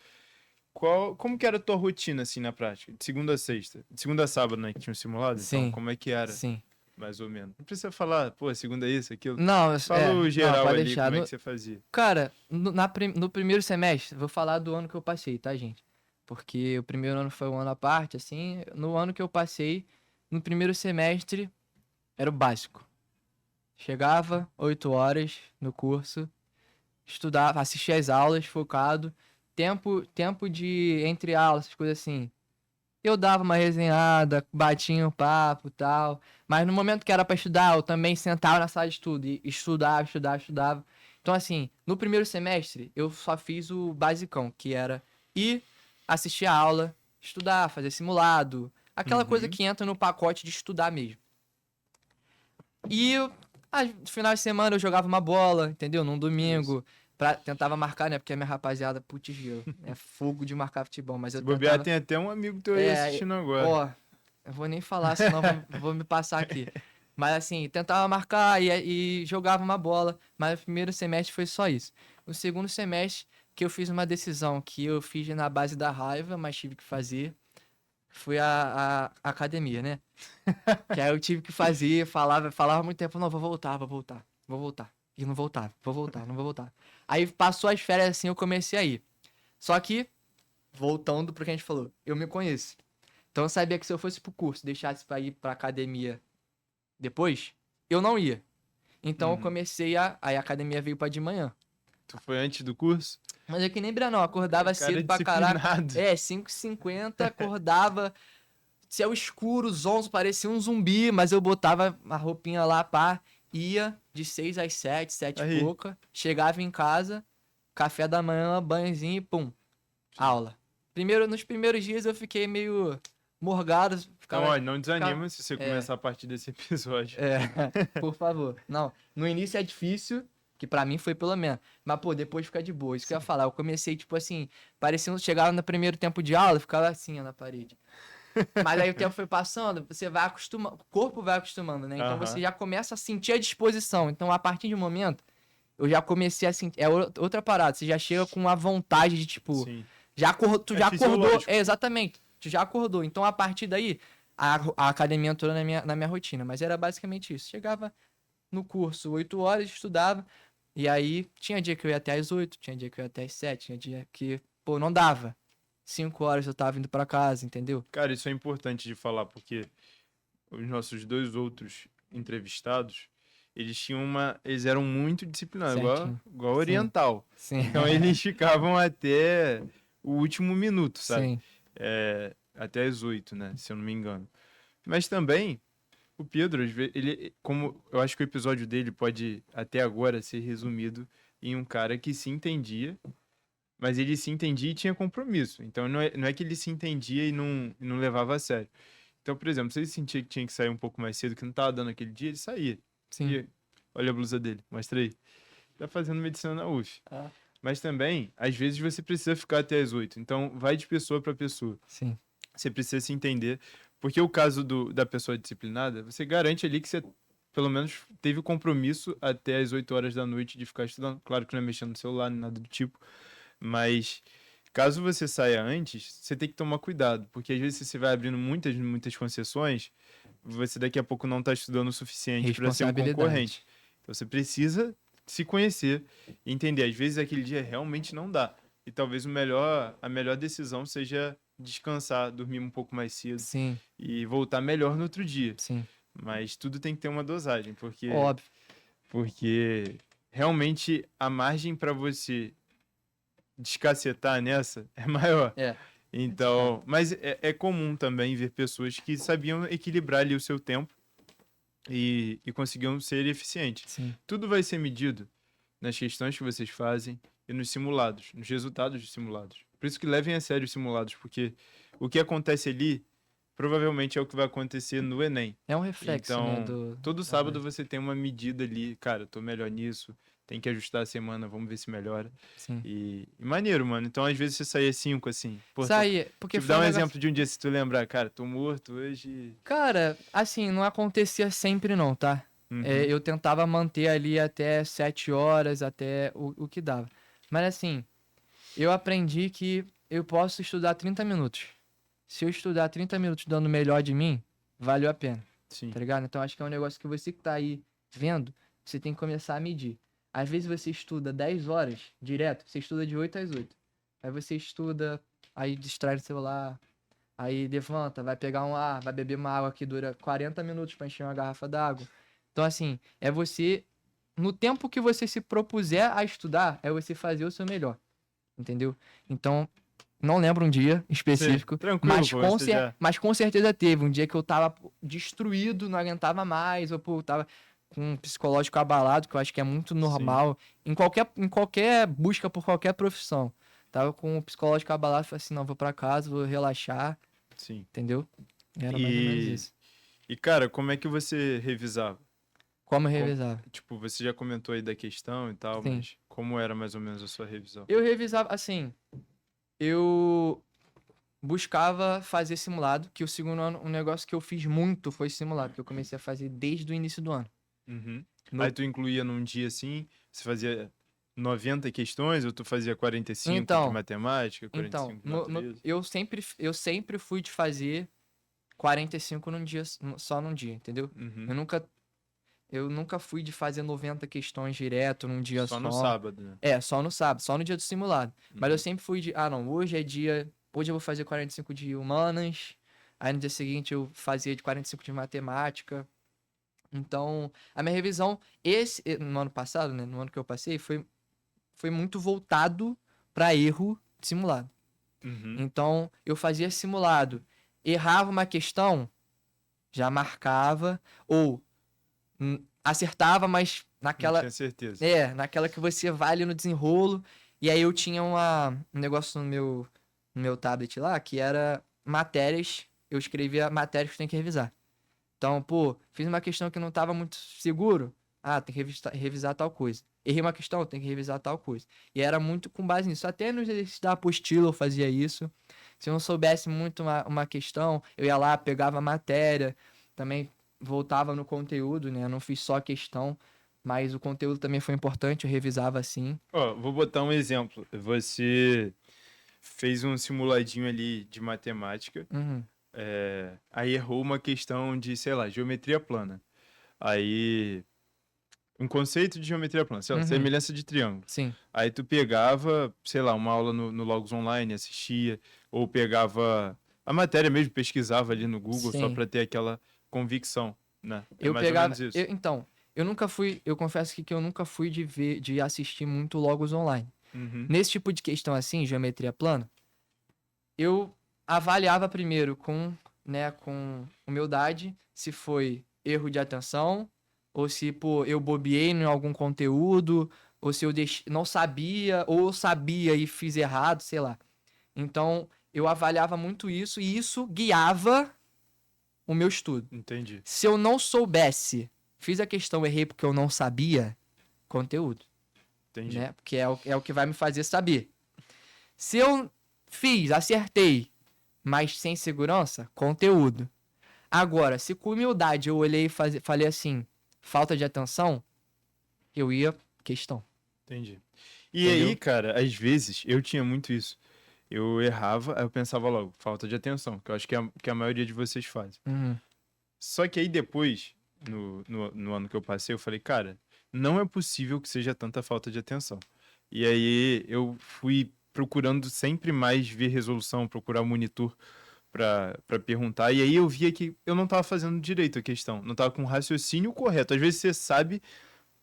como que era a tua rotina, assim, na prática? De segunda a sexta? De segunda a sábado, né, que tinha um simulado? Então, Sim. como é que era, Sim. mais ou menos? Não precisa falar, pô, segunda é isso, aquilo. Não, Fala o não, geral pode ali, deixar. como é que você fazia. Cara, no primeiro semestre, vou falar do ano que eu passei, tá, gente? Porque o primeiro ano foi um ano à parte, assim. No ano que eu passei, no primeiro semestre, era o básico. Chegava, 8 horas no curso, estudava, assistia às aulas, focado. Tempo de entre aulas, essas coisas assim. Eu dava uma resenhada, batia um papo e tal. Mas no momento que era pra estudar, eu também sentava na sala de estudo e estudava. Então, assim, no primeiro semestre, eu só fiz o basicão, que era ir assistir a aula, estudar, fazer simulado. Aquela coisa Uhum. que entra no pacote de estudar mesmo. E no final de semana eu jogava uma bola, entendeu? Num domingo. Tentava marcar, né? Porque a minha rapaziada, putz, é fogo de marcar futebol. Mas eu Se bobear, tentava. tem até um amigo teu aí É, assistindo agora. ó, eu vou nem falar, senão vou me passar aqui. Mas assim, tentava marcar e jogava uma bola. Mas o primeiro semestre foi só isso. No segundo semestre, que eu fiz uma decisão que eu fiz na base da raiva, mas tive que fazer, foi a academia, né? Que aí eu tive que fazer, falava muito tempo, não, vou voltar. E não voltava, não vou voltar. Aí passou as férias assim, eu comecei a ir. Só que, voltando pro que a gente falou, eu me conheço. Então eu sabia que se eu fosse pro curso, deixasse pra ir pra academia depois, eu não ia. Então eu Uhum. comecei Aí a academia veio pra de manhã. Tu foi antes do curso? Mas é que nem Branão, acordava O cara é cedo pra caraca. disciplinado. 5h50, acordava, céu escuro, zonzo, parecia um zumbi, mas eu botava a roupinha lá, pá, ia de 6 às 7, 7 e Aí. pouca, chegava em casa, café da manhã, banhozinho e pum, aula. Nos primeiros dias eu fiquei meio morgado, Então, ficava... olha, não desanima se você começar a partir desse episódio. por favor. Não, no início é difícil, que pra mim foi pelo menos. Mas, pô, depois fica de boa. Isso que eu ia falar. Eu comecei, tipo assim, parecendo... Chegava no primeiro tempo de aula, eu ficava assim, ó, na parede. Mas aí o tempo foi passando, você vai acostumando, o corpo vai acostumando, né? Então você Aham. já começa a sentir a disposição. Então, a partir de um momento, eu já comecei a sentir... É outra parada, você já chega com a vontade de, tipo... Sim. Tu É já acordou. fisiológico. Exatamente. Tu já acordou. Então, a partir daí, a academia entrou na minha rotina. Mas era basicamente isso. Chegava no curso, 8 horas, estudava. E aí, tinha dia que eu ia até às 8, tinha dia que eu ia até às 7, tinha dia que, pô, não dava. 5 horas eu tava indo pra casa, entendeu? Cara, isso é importante de falar, porque os nossos dois outros entrevistados, eles eram muito disciplinados, Certinho. igual Sim. oriental. Sim. Então eles ficavam até o último minuto, sabe? Sim. Até as 8, né? Se eu não me engano. Mas também, o Pedro, às vezes, como eu acho que o episódio dele pode até agora ser resumido em um cara que se entendia, mas ele se entendia e tinha compromisso. Então não é que ele se entendia e não levava a sério. Então, por exemplo, se ele sentia que tinha que sair um pouco mais cedo, que não tava dando aquele dia, ele saía. Sim. E, olha a blusa dele, mostra aí. Tá fazendo medicina na UF. Ah. Mas também, às vezes, você precisa ficar até as 8. Então, vai de pessoa para pessoa. Sim. Você precisa se entender. Porque o caso da pessoa disciplinada, você garante ali que você, pelo menos, teve o compromisso até as 8 horas da noite de ficar estudando. Claro que não é mexendo no celular, nem nada do tipo. Mas, caso você saia antes, você tem que tomar cuidado. Porque, às vezes, você vai abrindo muitas concessões, você daqui a pouco não está estudando o suficiente para ser um concorrente. Então, você precisa se conhecer e entender. Às vezes, aquele dia realmente não dá. E talvez a melhor decisão seja descansar, dormir um pouco mais cedo. Sim. E voltar melhor no outro dia. Sim. Mas tudo tem que ter uma dosagem, Óbvio. porque realmente a margem para você descacetar nessa é maior. Então, mas é comum também ver pessoas que sabiam equilibrar ali o seu tempo e conseguiam ser eficientes. Sim. Tudo vai ser medido nas questões que vocês fazem e nos simulados, nos resultados dos simulados. Por isso que levem a sério os simulados, porque o que acontece ali provavelmente é o que vai acontecer no Enem. É um reflexo, Então, né, todo sábado você tem uma medida ali, cara, tô melhor nisso, tem que ajustar a semana, vamos ver se melhora. Sim. E maneiro, mano. Então, às vezes você saía 5, assim. Pô, Saía, porque tipo, foi dá um negócio... exemplo de um dia se tu lembrar, cara, tô morto hoje. Cara, assim, não acontecia sempre não, tá? Uhum. Eu tentava manter ali até 7 horas, até o que dava. Mas assim, eu aprendi que eu posso estudar 30 minutos. Se eu estudar 30 minutos dando o melhor de mim, valeu a pena. Sim. Tá ligado? Então acho que é um negócio que você que tá aí vendo, você tem que começar a medir. Às vezes você estuda 10 horas direto, você estuda de 8 às 8. Aí você estuda, aí distrai o celular, aí levanta, vai pegar um ar, vai beber uma água que dura 40 minutos pra encher uma garrafa d'água. Então assim, é você, no tempo que você se propuser a estudar, é você fazer o seu melhor. Entendeu? Então, não lembro um dia específico, Sim, tranquilo, mas com certeza teve um dia que eu tava destruído, não aguentava mais, ou pô, tava com um psicológico abalado, que eu acho que é muito normal em qualquer busca por qualquer profissão. Tava com o psicológico abalado, falei assim, não, vou pra casa, vou relaxar. Sim. Entendeu? Era mais ou menos isso. E, cara, como é que você revisava? Como eu revisava? Tipo, você já comentou aí da questão e tal, Sim. mas como era mais ou menos a sua revisão? Eu revisava, assim, eu buscava fazer simulado, que o segundo ano, um negócio que eu fiz muito foi simulado, que eu comecei a fazer desde o início do ano. Uhum. No- Aí tu incluía num dia assim, você fazia 90 questões ou tu fazia 45 Então, de matemática, 45 Então, de natureza? eu sempre fui de fazer 45 num dia, só num dia, entendeu? Uhum. Eu nunca fui de fazer 90 questões direto num dia só. Só no sábado, né? Só no sábado, só no dia do simulado. Mas eu Uhum. sempre fui de, não, hoje eu vou fazer 45 de humanas, aí no dia seguinte eu fazia de 45 de matemática. Então, a minha revisão, no ano passado, né, no ano que eu passei, foi muito voltado para erro de simulado. Uhum. Então, eu fazia simulado, errava uma questão, já marcava, ou acertava, mas Não naquela, tinha certeza. naquela que você vai ali no desenrolo. E aí eu tinha um negócio no meu tablet lá, que era matérias, eu escrevia matérias que tem que revisar. Então, pô, fiz uma questão que não tava muito seguro. Ah, tem que revisar tal coisa. Errei uma questão, tem que revisar tal coisa. E era muito com base nisso. Até nos exercícios da apostila eu fazia isso. Se eu não soubesse muito uma questão, eu ia lá, pegava a matéria, também voltava no conteúdo, né? Eu não fiz só a questão, mas o conteúdo também foi importante, eu revisava assim. Ó, vou botar um exemplo. Você fez um simuladinho ali de matemática, Uhum, aí errou uma questão de, sei lá, geometria plana. Aí, um conceito de geometria plana, sei lá, uhum, semelhança de triângulo. sim, Aí tu pegava, sei lá, uma aula no Logos Online, assistia, ou pegava a matéria mesmo, pesquisava ali no Google só sim. para ter aquela convicção, né? É Eu mais ou pegava. menos isso. Então, eu nunca fui. Eu confesso que eu nunca fui de assistir muito Logos Online. Uhum, Nesse tipo de questão assim, geometria plana, eu avaliava primeiro com humildade se foi erro de atenção, ou se, pô, eu bobeei em algum conteúdo, ou se eu não sabia, ou eu sabia e fiz errado, sei lá. Então, eu avaliava muito isso e isso guiava o meu estudo. entendi, Se eu não soubesse, fiz a questão, errei porque eu não sabia, conteúdo, entendi. né? Porque é o que vai me fazer saber. Se eu fiz, acertei, mas sem segurança, conteúdo. Agora, se com humildade eu olhei e falei assim, falta de atenção, eu ia questão, Entendi. E aí, entendeu? cara, às vezes eu tinha muito isso. Eu errava, aí eu pensava logo, falta de atenção, que eu acho que a maioria de vocês faz. Uhum, Só que aí depois, no ano que eu passei, eu falei, cara, não é possível que seja tanta falta de atenção. E aí eu fui procurando sempre mais ver resolução, procurar monitor para perguntar. E aí eu via que eu não estava fazendo direito a questão, não estava com o raciocínio correto. Às vezes você sabe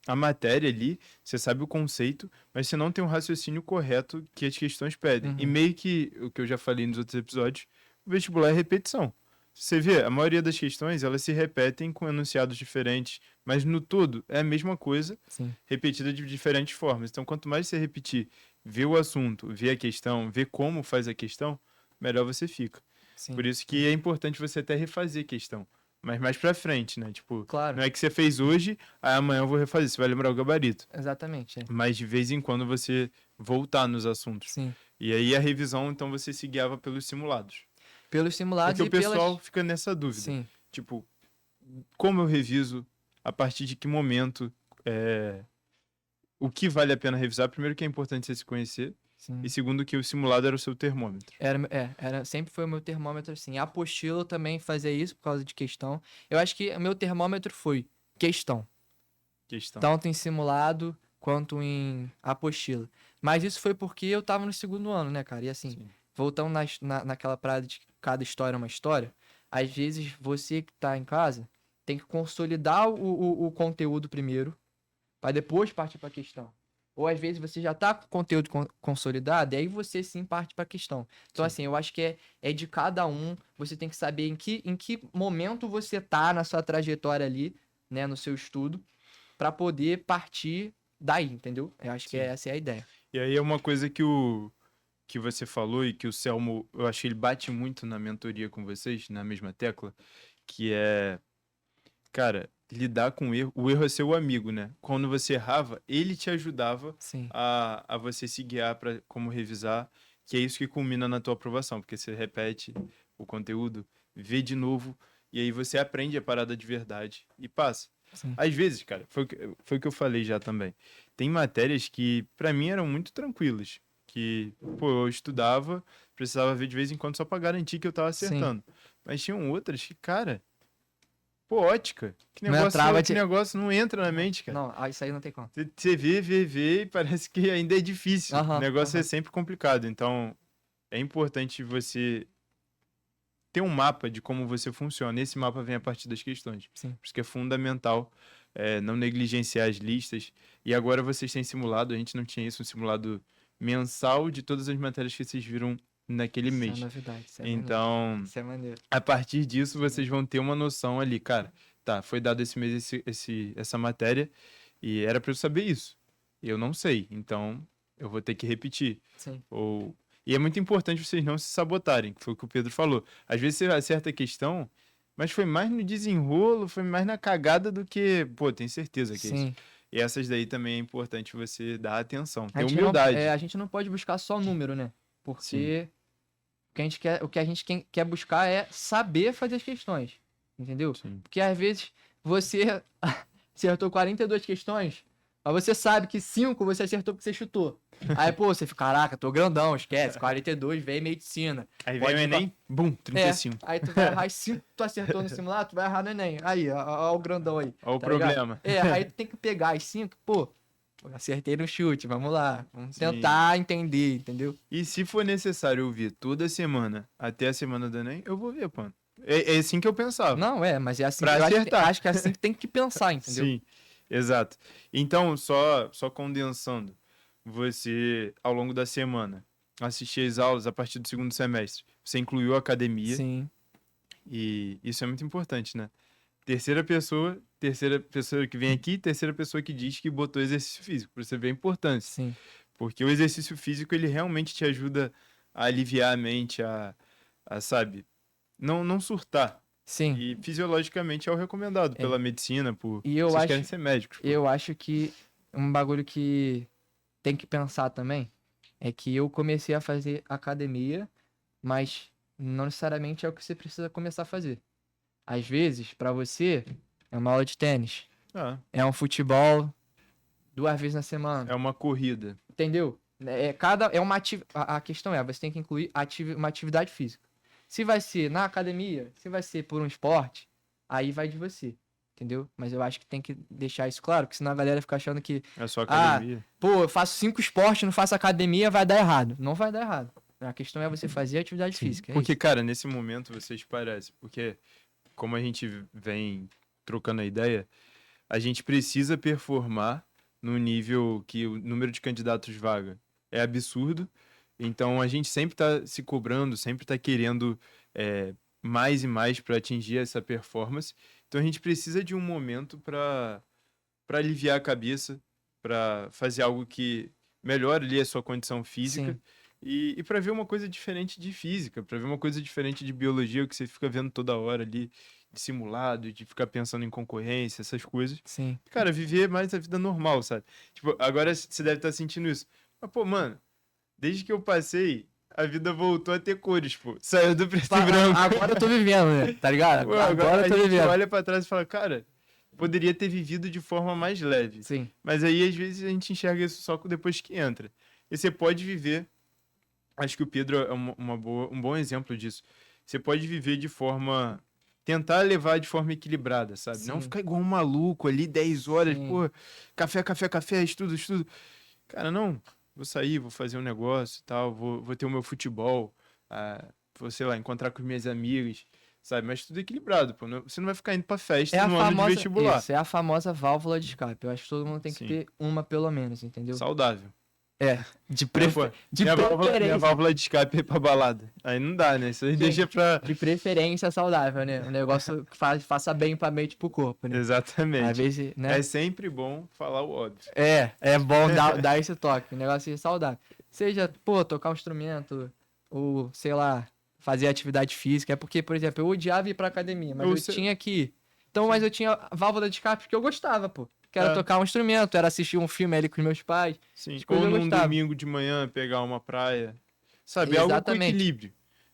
a matéria ali, você sabe o conceito, mas você não tem um raciocínio correto que as questões pedem. E uhum, meio que o que eu já falei nos outros episódios, o vestibular é repetição. Você vê, a maioria das questões, elas se repetem com enunciados diferentes, mas no todo é a mesma coisa, sim, repetida de diferentes formas. Então, quanto mais você repetir, ver o assunto, ver a questão, ver como faz a questão, melhor você fica. Por sim, isso que sim. é importante você até refazer a questão. Mas mais pra frente, né? Tipo, Claro, não é que você fez hoje, aí amanhã eu vou refazer, você vai lembrar o gabarito. exatamente, Mas de vez em quando você voltar nos assuntos. sim. E aí a revisão, então você se guiava pelos simulados. Pelos simulados Porque o e pessoal pelas... fica nessa dúvida. Sim, Tipo, como eu reviso? A partir de que momento? É, o que vale a pena revisar? Primeiro que é importante você se conhecer. E sim. segundo que o simulado era o seu termômetro. Sempre foi o meu termômetro assim. A apostila eu também fazia isso por causa de questão. Eu acho que o meu termômetro foi questão, Questão. tanto em simulado quanto em apostila. Mas isso foi porque eu tava no segundo ano, né, cara? E assim, Sim. voltando naquela parada de que cada história é uma história, às vezes você que tá em casa tem que consolidar o conteúdo primeiro, para depois partir para a questão. Ou às vezes você já tá com o conteúdo consolidado, e aí você sim parte para a questão. Então, Sim. assim, eu acho que é de cada um, você tem que saber em que momento você tá na sua trajetória ali, né, no seu estudo, para poder partir daí, entendeu? Eu acho que Sim. essa é a ideia. E aí é uma coisa que você falou e que o Selmo, eu acho que ele bate muito na mentoria com vocês, na mesma tecla, que é, cara, lidar com o erro. O erro é seu amigo, né? Quando você errava, ele te ajudava Sim, a você se guiar para como revisar, que é isso que culmina na tua aprovação, porque você repete o conteúdo, vê de novo, e aí você aprende a parada de verdade e passa. sim, Às vezes, cara, foi o que eu falei já também. Tem matérias que, pra mim, eram muito tranquilas. Que, pô, eu estudava, precisava ver de vez em quando só pra garantir que eu tava sim. acertando. Mas tinham outras que, cara, pô, ótica. Que Não entrava negócio, que de... negócio não entra na Não, mente, cara. não, isso aí não tem como. Você vê e parece que ainda é difícil. O Aham, negócio é aham. sempre complicado. Então, é importante você ter um mapa de como você funciona. Esse mapa vem a partir das questões. Sim, Por isso que é fundamental não negligenciar as listas. E agora vocês têm simulado, a gente não tinha isso, um simulado mensal de todas as matérias que vocês viram naquele Isso mês. é novidade, isso é Então, maneiro. Isso é maneiro. a partir disso, vocês vão ter uma noção ali, cara. Tá, foi dado esse mês essa matéria e era para eu saber isso. Eu não sei, então eu vou ter que repetir. Sim. E é muito importante vocês não se sabotarem, que foi o que o Pedro falou. Às vezes você acerta a questão, mas foi mais no desenrolo, foi mais na cagada do que, pô, tem certeza que é isso. Sim. E essas daí também é importante você dar atenção, ter A gente humildade. a gente não pode buscar só número, né? Porque Sim. o que a gente quer buscar é saber fazer as questões. Entendeu? Sim. Porque às vezes você acertou 42 questões, mas você sabe que 5 você acertou porque você chutou. Aí, pô, você fica, caraca, tô grandão, esquece. 42 vem medicina. Aí Pode vem o Enem, bum, 35. Aí tu vai errar as 5 que tu acertou no simulado, tu vai errar no Enem. Aí, ó o grandão aí. Olha o tá ligado? problema. Aí tu tem que pegar as 5, pô, acertei no chute, vamos lá. Vamos Sim. tentar entender, entendeu? E se for necessário eu ver toda semana, até a semana do Enem, eu vou ver, pô. É assim que eu pensava. Não, mas é assim Pra que acertar. acho que é assim que tem que pensar, entendeu? Sim, exato. Então, só condensando, você, ao longo da semana, assistir as aulas a partir do segundo semestre. Você incluiu a academia Sim, e isso é muito importante, né? Terceira pessoa que vem aqui, terceira pessoa que diz que botou exercício físico. Pra você ver a importância. sim, Porque o exercício físico, ele realmente te ajuda a aliviar a mente, sabe, não surtar. sim. E fisiologicamente é o recomendado pela medicina, por E eu vocês acho- querem ser médicos. Pô. Eu acho que um bagulho que tem que pensar também é que eu comecei a fazer academia, mas não necessariamente é o que você precisa começar a fazer. Às vezes, pra você, é uma aula de tênis, Ah, é um futebol 2 vezes na semana, é uma corrida. entendeu? A questão é, você tem que incluir uma atividade física. Se vai ser na academia, se vai ser por um esporte, aí vai de você, entendeu? Mas eu acho que tem que deixar isso claro, porque senão a galera fica achando que, É só academia. pô, eu faço 5 esportes, não faço academia, vai dar errado. Não vai dar errado. A questão é você fazer atividade física. É Porque, isso. cara, nesse momento vocês parecem. Porque, como a gente vem trocando a ideia, a gente precisa performar no nível que o número de candidatos vaga é absurdo. Então, a gente sempre está se cobrando, sempre está querendo mais e mais para atingir essa performance. Então, a gente precisa de um momento para aliviar a cabeça, para fazer algo que melhore ali a sua condição física. Sim. E para ver uma coisa diferente de física, para ver uma coisa diferente de biologia, que você fica vendo toda hora ali, de simulado, de ficar pensando em concorrência, essas coisas. Sim. Cara, viver mais a vida normal, sabe? Tipo, agora você deve estar sentindo isso. Mas, pô, mano, desde que eu passei, a vida voltou a ter cores, pô. Saiu do preto e branco. Agora eu tô vivendo, né? Tá ligado? Pô, Agora a eu tô gente vivendo. olha pra trás e fala, cara, poderia ter vivido de forma mais leve. Sim. Mas aí, às vezes, a gente enxerga isso só depois que entra. E você pode viver. Acho que o Pedro é um bom exemplo disso. Você pode viver de forma. Tentar levar de forma equilibrada, sabe? Não Sim. ficar igual um maluco ali 10 horas, Sim. pô, café, estudo. Cara, não. Vou sair, vou fazer um negócio e tal, vou ter o meu futebol, vou, sei lá, encontrar com minhas amigas, sabe? Mas tudo equilibrado, pô. Você não vai ficar indo pra festa no ano de vestibular. Isso, é a famosa válvula de escape. Eu acho que todo mundo tem que Sim. ter uma pelo menos, entendeu? Saudável. De Pô, minha preferência. válvula de escape é pra balada. Aí não dá, né? Isso aí deixa pra. De preferência saudável, né? Um negócio que faça bem pra mente e pro corpo, né? Às Exatamente. vezes, né? É sempre bom falar o óbvio. É bom dar esse toque, um negócio seja saudável. Seja, pô, tocar um instrumento, ou, sei lá, fazer atividade física. É porque, por exemplo, eu odiava ir pra academia, mas Ou eu se- tinha que ir. Então, mas eu tinha válvula de escape porque eu gostava, pô. Que era É. tocar um instrumento, era assistir um filme ali com os meus pais. Sim. As coisas Ou eu num gostava. domingo de manhã pegar uma praia. Sabe? É algo com Exatamente. equilíbrio.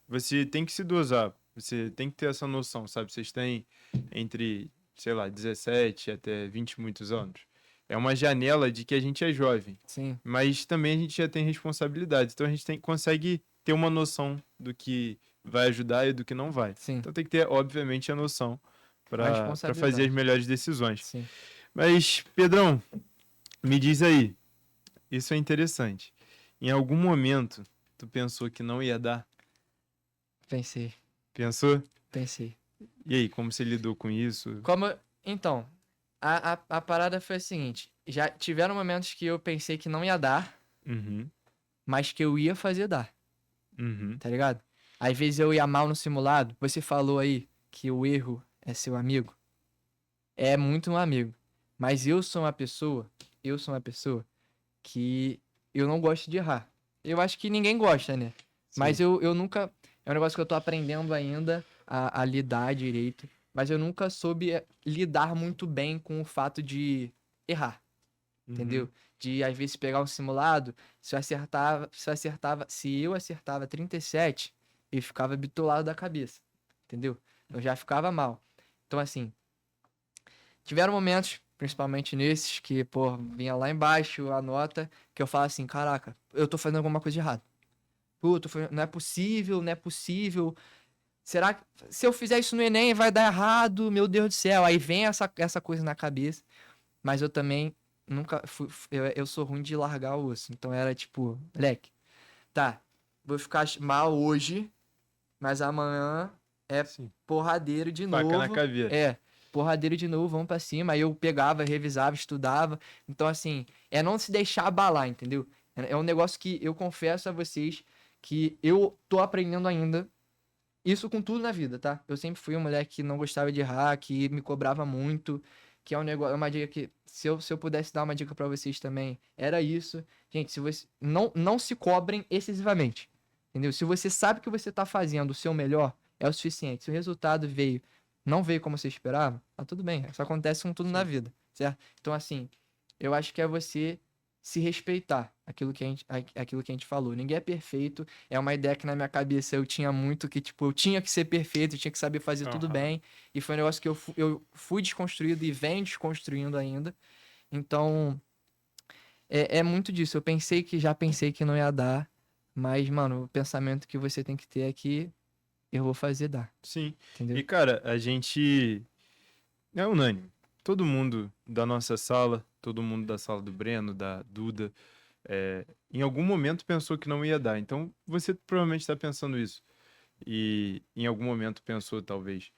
Você tem que se dosar. Você tem que ter essa noção, sabe? Vocês têm entre, sei lá, 17 até 20 e muitos anos. É uma janela de que a gente é jovem. Sim, Mas também a gente já tem responsabilidades. Então a gente consegue ter uma noção do que vai ajudar e do que não vai. sim, Então tem que ter, obviamente, a noção A para responsabilidade. fazer as melhores decisões. sim. Mas, Pedrão, me diz aí, isso é interessante. Em algum momento, tu pensou que não ia dar? Pensei. Pensou? E E aí, como você lidou com isso? Então, a parada foi a seguinte. Já tiveram momentos que eu pensei que não ia dar. Uhum. mas que eu ia fazer dar, Uhum. tá ligado? Às vezes eu ia mal no simulado. Você falou aí que o erro é seu amigo. É muito um amigo. Mas eu sou uma pessoa que eu não gosto de errar. Eu acho que ninguém gosta, né? Mas Sim. eu nunca. É um negócio que eu tô aprendendo ainda a lidar direito. Mas eu nunca soube lidar muito bem com o fato de errar, entendeu? Uhum. De às vezes pegar um simulado, se eu acertava 37, eu ficava bitolado da cabeça, entendeu? Eu já ficava mal. Então, assim, tiveram momentos, principalmente nesses, que, pô, vinha lá embaixo a nota, que eu falo assim, caraca, eu tô fazendo alguma coisa de errado. Pô, não é possível, não é possível. Será que se eu fizer isso no Enem vai dar errado? Meu Deus do céu. Aí vem essa coisa na cabeça. Mas eu também nunca fui. Eu sou ruim de largar o osso. Então era tipo, moleque, tá, vou ficar mal hoje, mas amanhã é Sim. porradeiro de Faca na novo. caveira. É, porradeiro de novo, vamos pra cima. Aí eu pegava, revisava, estudava. Então, assim, é não se deixar abalar, entendeu? É um negócio que eu confesso a vocês que eu tô aprendendo ainda. Isso com tudo na vida, tá? Eu sempre fui um moleque que não gostava de errar, que me cobrava muito, que é um negócio, é uma dica que, se eu pudesse dar uma dica pra vocês também, era isso. Gente, se você não se cobrem excessivamente, entendeu? Se você sabe que você tá fazendo o seu melhor, é o suficiente. Se o resultado não veio como você esperava, tá tudo bem. Isso acontece com tudo na Sim. vida, certo? Então, assim, eu acho que é você se respeitar, aquilo que a gente falou. Ninguém é perfeito. É uma ideia que na minha cabeça eu tinha muito que, tipo, eu tinha que ser perfeito, eu tinha que saber fazer tudo Aham. bem. E foi um negócio que eu fui desconstruído e venho desconstruindo ainda. Então, é muito disso. Já pensei que não ia dar. Mas, mano, o pensamento que você tem que ter é que eu vou fazer dar. Sim. Entendeu? E, cara, a gente é unânime. Todo mundo da nossa sala, todo mundo da sala do Breno, da Duda, em algum momento pensou que não ia dar. Então, você provavelmente está pensando isso. E em algum momento pensou, talvez.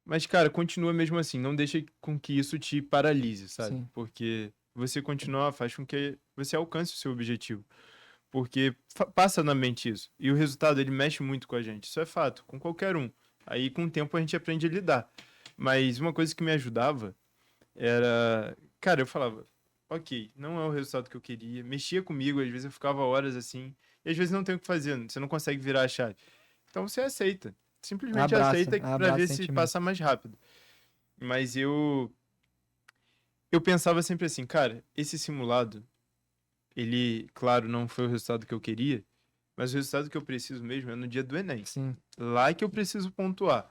Mas, cara, continua mesmo assim. Não deixa com que isso te paralise, sabe? Sim. Porque você continuar faz com que você alcance o seu objetivo. Porque passa na mente isso. E o resultado, ele mexe muito com a gente. Isso é fato, com qualquer um. Aí, com o tempo, a gente aprende a lidar. Mas uma coisa que me ajudava era. Cara, eu falava, ok, não é o resultado que eu queria. Mexia comigo, às vezes eu ficava horas assim. E às vezes não tem o que fazer, você não consegue virar a chave. Então você aceita. Simplesmente aceita pra Abraça ver o se sentimento. passa mais rápido. Mas eu pensava sempre assim, cara, esse simulado, ele, claro, não foi o resultado que eu queria, mas o resultado que eu preciso mesmo é no dia do Enem. Sim. Lá que eu preciso pontuar.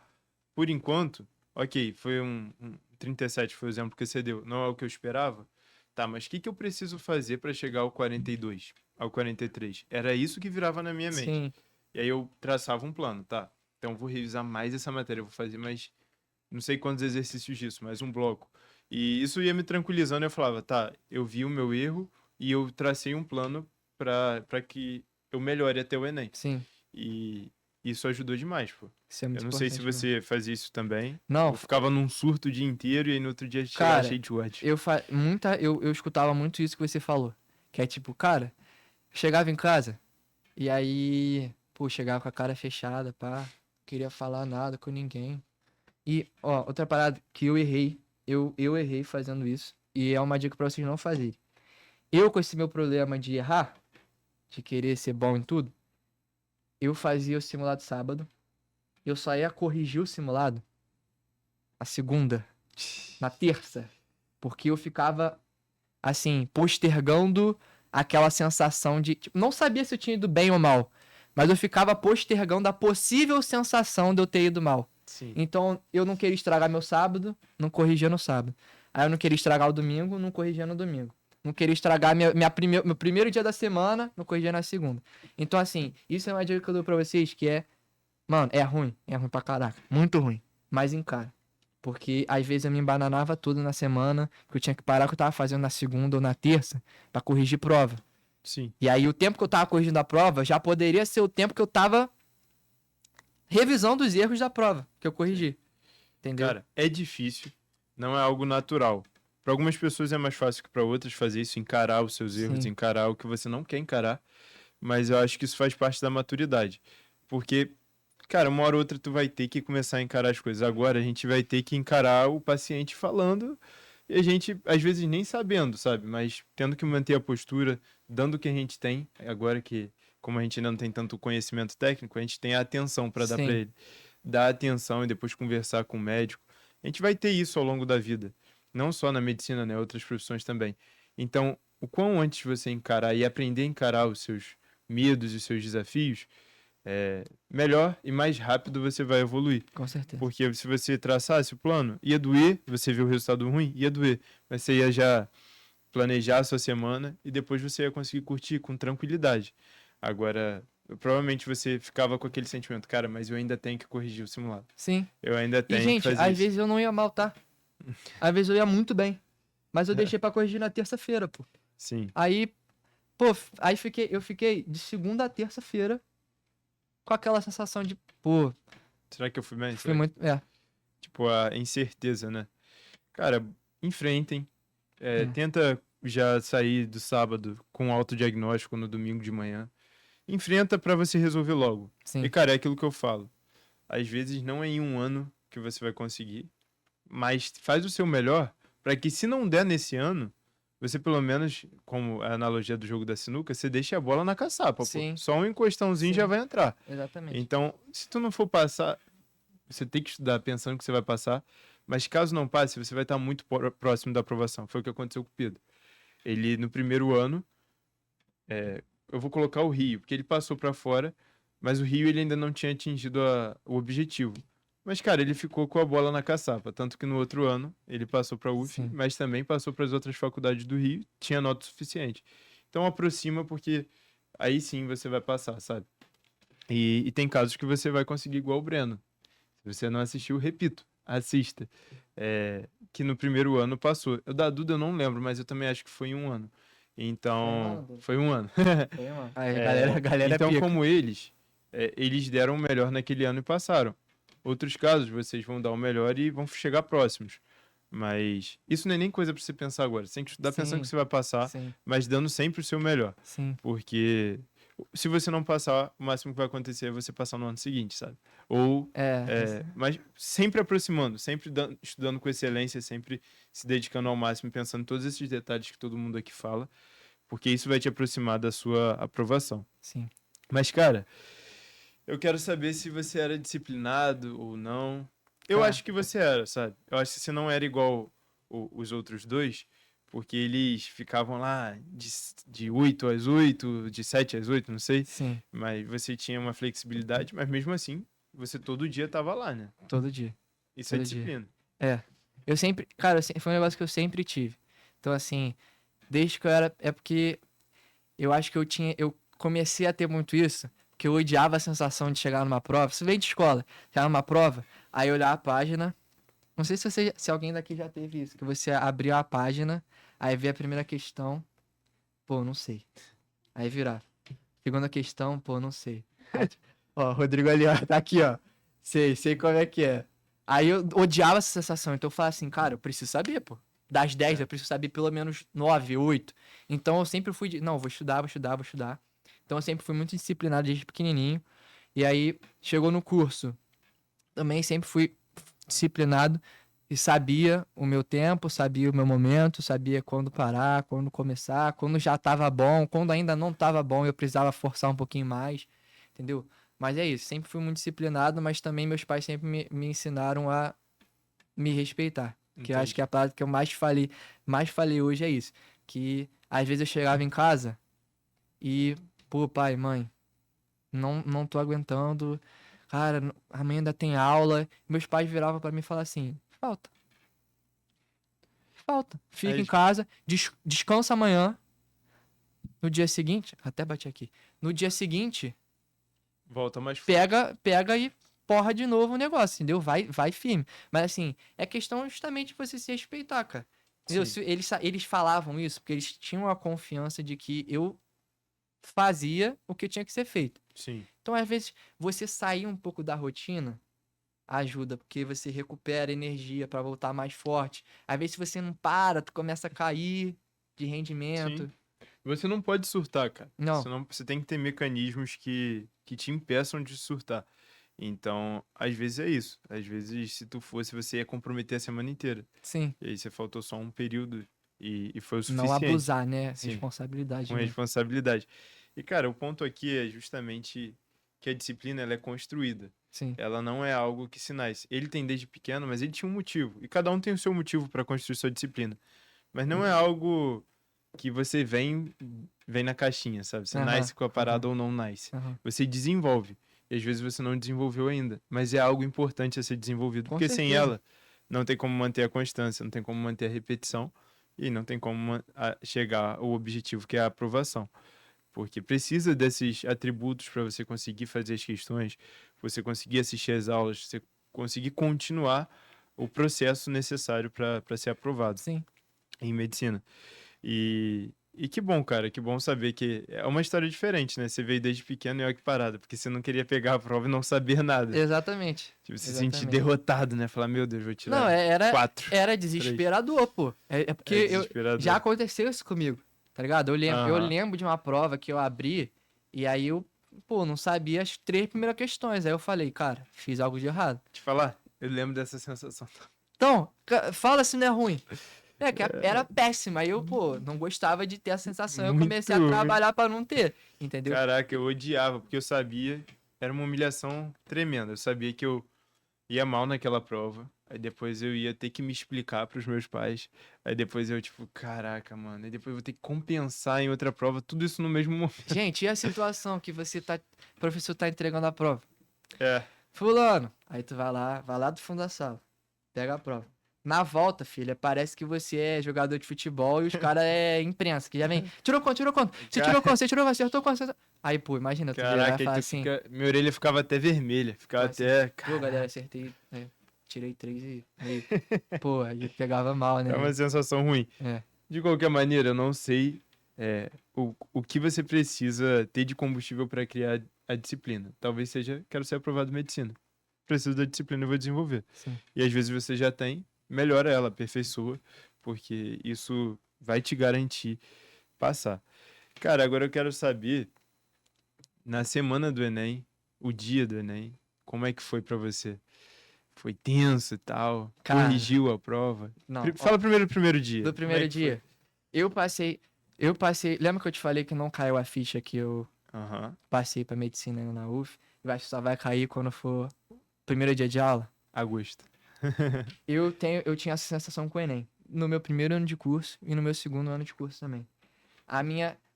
Por enquanto, ok, foi um 37, foi o exemplo que você deu. Não é o que eu esperava? Tá, mas o que que eu preciso fazer para chegar ao 42, ao 43? Era isso que virava na minha mente. Sim. E aí eu traçava um plano, tá? Então eu vou revisar mais essa matéria, eu vou fazer mais, não sei quantos exercícios disso, mais um bloco. E isso ia me tranquilizando, eu falava, tá, eu vi o meu erro e eu tracei um plano para que eu melhore até o Enem. Sim. E isso ajudou demais, pô. Isso é Eu muito não sei se importante mesmo. você fazia isso também. Não, Eu ficava num surto o dia inteiro e aí no outro dia chegava cara, cheio de ódio. eu escutava muito isso que você falou. Que é tipo, cara, eu chegava em casa e aí, pô, chegava com a cara fechada, pá, não queria falar nada com ninguém. E, ó, outra parada que eu errei, eu errei fazendo isso. E é uma dica pra vocês não fazerem. Eu, com esse meu problema de errar, de querer ser bom em tudo, eu fazia o simulado sábado, eu só ia corrigir o simulado a segunda, na terça, porque eu ficava assim, postergando aquela sensação de. Tipo, não sabia se eu tinha ido bem ou mal, mas eu ficava postergando a possível sensação de eu ter ido mal. Sim. Então eu não queria estragar meu sábado, não corrigia no sábado. Aí eu não queria estragar o domingo, não corrigia no domingo. Não queria estragar meu primeiro dia da semana, não corrigia na segunda. Então, assim, isso é uma dica que eu dou pra vocês, que é, mano, é ruim pra caraca, muito ruim, mas encara. Porque às vezes eu me embananava tudo na semana, porque eu tinha que parar o que eu tava fazendo na segunda ou na terça pra corrigir prova. Sim. E aí o tempo que eu tava corrigindo a prova já poderia ser o tempo que eu tava revisando os erros da prova que eu corrigi. Entendeu? Cara, é difícil, não é algo natural. Para algumas pessoas é mais fácil que para outras fazer isso, encarar os seus erros, Sim. encarar o que você não quer encarar. mas eu acho que isso faz parte da maturidade. Porque, cara, uma hora ou outra tu vai ter que começar a encarar as coisas. Agora a gente vai ter que encarar o paciente falando e a gente, às vezes, nem sabendo, sabe? Mas tendo que manter a postura, dando o que a gente tem. Agora que, como a gente ainda não tem tanto conhecimento técnico, a gente tem a atenção para dar para Sim. ele. Dar atenção e depois conversar com o médico. A gente vai ter isso ao longo da vida. Não só na medicina, né? Outras profissões também. Então, o quão antes você encarar e aprender a encarar os seus medos e os seus desafios, melhor e mais rápido você vai evoluir. Com certeza. Porque se você traçasse o plano, ia doer, você viu o resultado ruim, ia doer. Mas você ia já planejar a sua semana e depois você ia conseguir curtir com tranquilidade. Agora, provavelmente você ficava com aquele sentimento, cara, mas eu ainda tenho que corrigir o simulado. Sim. Eu ainda E, tenho que gente, fazer às isso. vezes eu não ia mal, tá? Às vezes eu ia muito bem. Mas eu deixei pra corrigir na terça-feira, pô. Sim. Aí, pô, eu fiquei de segunda a terça-feira com aquela sensação de, pô, Será que eu fui bem? fui Será que- muito. É. Tipo, a incerteza, né? Cara, enfrentem. É. Tenta já sair do sábado com autodiagnóstico no domingo de manhã. Enfrenta pra você resolver logo. Sim. E, cara, é aquilo que eu falo. Às vezes não é em um ano que você vai conseguir, mas faz o seu melhor pra que, se não der nesse ano, você pelo menos, como a analogia do jogo da sinuca, você deixa a bola na caçapa, pô. Sim. Só um encostãozinho Sim. já vai entrar. Exatamente. Então, se tu não for passar, você tem que estudar pensando que você vai passar, mas caso não passe, você vai estar muito próximo da aprovação. Foi o que aconteceu com o Pedro. Ele, no primeiro ano, eu vou colocar o Rio, porque ele passou pra fora, mas o Rio ele ainda não tinha atingido o objetivo. Mas, cara, ele ficou com a bola na caçapa, tanto que no outro ano ele passou pra UF, Sim. mas também passou para as outras faculdades do Rio, tinha nota suficiente. Então aproxima, porque aí sim você vai passar, sabe? E tem casos que você vai conseguir igual o Breno. Se você não assistiu, repito, assista. Que no primeiro ano passou. O da Duda eu não lembro, mas eu também acho que foi em um ano. Então, foi um ano. Foi, mano. Aí, a galera Então, pica. como eles deram o melhor naquele ano e passaram. Outros casos, vocês vão dar o melhor e vão chegar próximos. Mas isso não é nem coisa pra você pensar agora. Você tem que estudar pensando Sim. que você vai passar, Sim. mas dando sempre o seu melhor. Sim. Porque se você não passar, o máximo que vai acontecer é você passar no ano seguinte, sabe? Ou, mas sempre aproximando, sempre estudando com excelência, sempre se dedicando ao máximo, pensando em todos esses detalhes que todo mundo aqui fala, porque isso vai te aproximar da sua aprovação. Sim. Mas, cara, eu quero saber se você era disciplinado ou não. Eu Cara. acho que você era, sabe? Eu acho que você não era igual os outros dois, porque eles ficavam lá de 8 às 8, de 7 às 8, não sei. Sim. Mas você tinha uma flexibilidade, mas mesmo assim, você todo dia tava lá, né? Todo dia. Isso é Todo dia. disciplina. Eu sempre. Cara, foi um negócio que eu sempre tive. Então, assim, desde que eu era. É porque eu acho que eu comecei a ter muito isso, porque eu odiava a sensação de chegar numa prova. Você veio de escola, chegar numa prova, aí olhar a página. Não sei se alguém daqui já teve isso, que você abriu a página, aí vê a primeira questão, pô, não sei. Aí virar. Segunda questão, pô, não sei. Ó, Rodrigo ali, ó, tá aqui, ó. Sei como é que é. Aí eu odiava essa sensação, então eu falava assim, cara, eu preciso saber, pô. Das 10, eu preciso saber pelo menos 9, 8. Então eu sempre fui não, vou estudar. Então eu sempre fui muito disciplinado desde pequenininho. E aí, chegou no curso, também sempre fui disciplinado e sabia o meu tempo, sabia o meu momento, sabia quando parar, quando começar, quando já tava bom, quando ainda não tava bom, eu precisava forçar um pouquinho mais, entendeu? Mas é isso, sempre fui muito disciplinado, mas também meus pais sempre me ensinaram a me respeitar. Que eu acho que a parada que eu mais falei hoje é isso. Que às vezes eu chegava em casa e, pô, pai, mãe, não tô aguentando. Cara, amanhã ainda tem aula. Meus pais viravam pra mim e falavam assim: falta. Fica em casa, descansa amanhã. No dia seguinte, até bati aqui. No dia seguinte, Volta mais forte. pega e porra de novo o negócio, entendeu? Vai firme. Mas assim, é questão justamente de você se respeitar, cara. Entendeu? Sim. Eles falavam isso porque eles tinham a confiança de que eu fazia o que tinha que ser feito. Sim. Então, às vezes, você sair um pouco da rotina ajuda, porque você recupera energia pra voltar mais forte. Às vezes, se você não para, tu começa a cair de rendimento. Sim. Você não pode surtar, cara. Não. Você tem que ter mecanismos que te impeçam de surtar. Então, às vezes é isso. Às vezes, se tu fosse, você ia comprometer a semana inteira. Sim. E aí você faltou só um período e foi o Não suficiente. abusar, né? Sim, Responsabilidade com mesmo. responsabilidade. E, cara, o ponto aqui é justamente que a disciplina ela é construída. Sim. Ela não é algo que se nasce. Ele tem desde pequeno, mas ele tinha um motivo. E cada um tem o seu motivo para construir sua disciplina. Mas não é algo que você vem na caixinha, sabe? Você Aham, nasce com a parada ou não nasce. aham. Você desenvolve. E às vezes você não desenvolveu ainda. Mas é algo importante a ser desenvolvido. Com Porque sem certeza. ela, não tem como manter a constância, não tem como manter a repetição. E não tem como chegar ao objetivo, que é a aprovação. Porque precisa desses atributos para você conseguir fazer as questões, você conseguir assistir às aulas, você conseguir continuar o processo necessário para ser aprovado Sim. em medicina. E que bom, cara, que bom saber que é uma história diferente, né? Você veio desde pequeno e olha que parada, porque você não queria pegar a prova e não saber nada. Exatamente. Tipo, se sentir Exatamente. derrotado, né? Falar, meu Deus, vou tirar Não, era, 4. era desesperador, pô. É porque É eu, desesperador. já aconteceu isso comigo, tá ligado? Eu Aham. lembro de uma prova que eu abri e aí eu, pô, não sabia as 3 primeiras questões. Aí eu falei, cara, fiz algo de errado. Te falar, eu lembro dessa sensação. Então, fala se não é ruim. É, que era péssima. Aí eu, pô, não gostava de ter a sensação. Eu comecei a Muito ruim. trabalhar pra não ter, entendeu? Caraca, eu odiava, porque eu sabia, era uma humilhação tremenda. Eu sabia que eu ia mal naquela prova. Aí depois eu ia ter que me explicar pros meus pais. Aí depois eu, tipo, caraca, mano. Aí depois eu vou ter que compensar em outra prova. Tudo isso no mesmo momento. Gente, e a situação que o professor tá entregando a prova? É. Fulano, aí tu vai lá do fundo da sala, pega a prova. Na volta, filha, parece que você é jogador de futebol e os caras é imprensa, que já vem, tirou quanto? Você tirou quanto? Você tirou, acertou quanto? Aí, pô, imagina, tu virar e Caraca, aí falar tu assim, minha orelha ficava até vermelha. Ficava assim, até. pô, galera, acertei, tirei 3 e aí, pô, aí pegava mal, né? É uma sensação ruim. É, De qualquer maneira, eu não sei o que você precisa ter de combustível para criar a disciplina. Talvez seja, quero ser aprovado em medicina. Preciso da disciplina, eu vou desenvolver. sim. E às vezes você já tem, melhora ela, aperfeiçoa, porque isso vai te garantir passar. Cara, agora eu quero saber, na semana do Enem, o dia do Enem, como é que foi pra você? Foi tenso e tal? Cara, Corrigiu a prova? não, Fala primeiro do primeiro dia. do Como é primeiro que foi? dia, eu passei, lembra que eu te falei que não caiu a ficha que eu Aham. passei pra medicina na UF? Eu acho que só vai cair quando for primeiro dia de aula? Agosto. Eu tinha essa sensação com o Enem. No meu primeiro ano de curso e no meu segundo ano de curso também.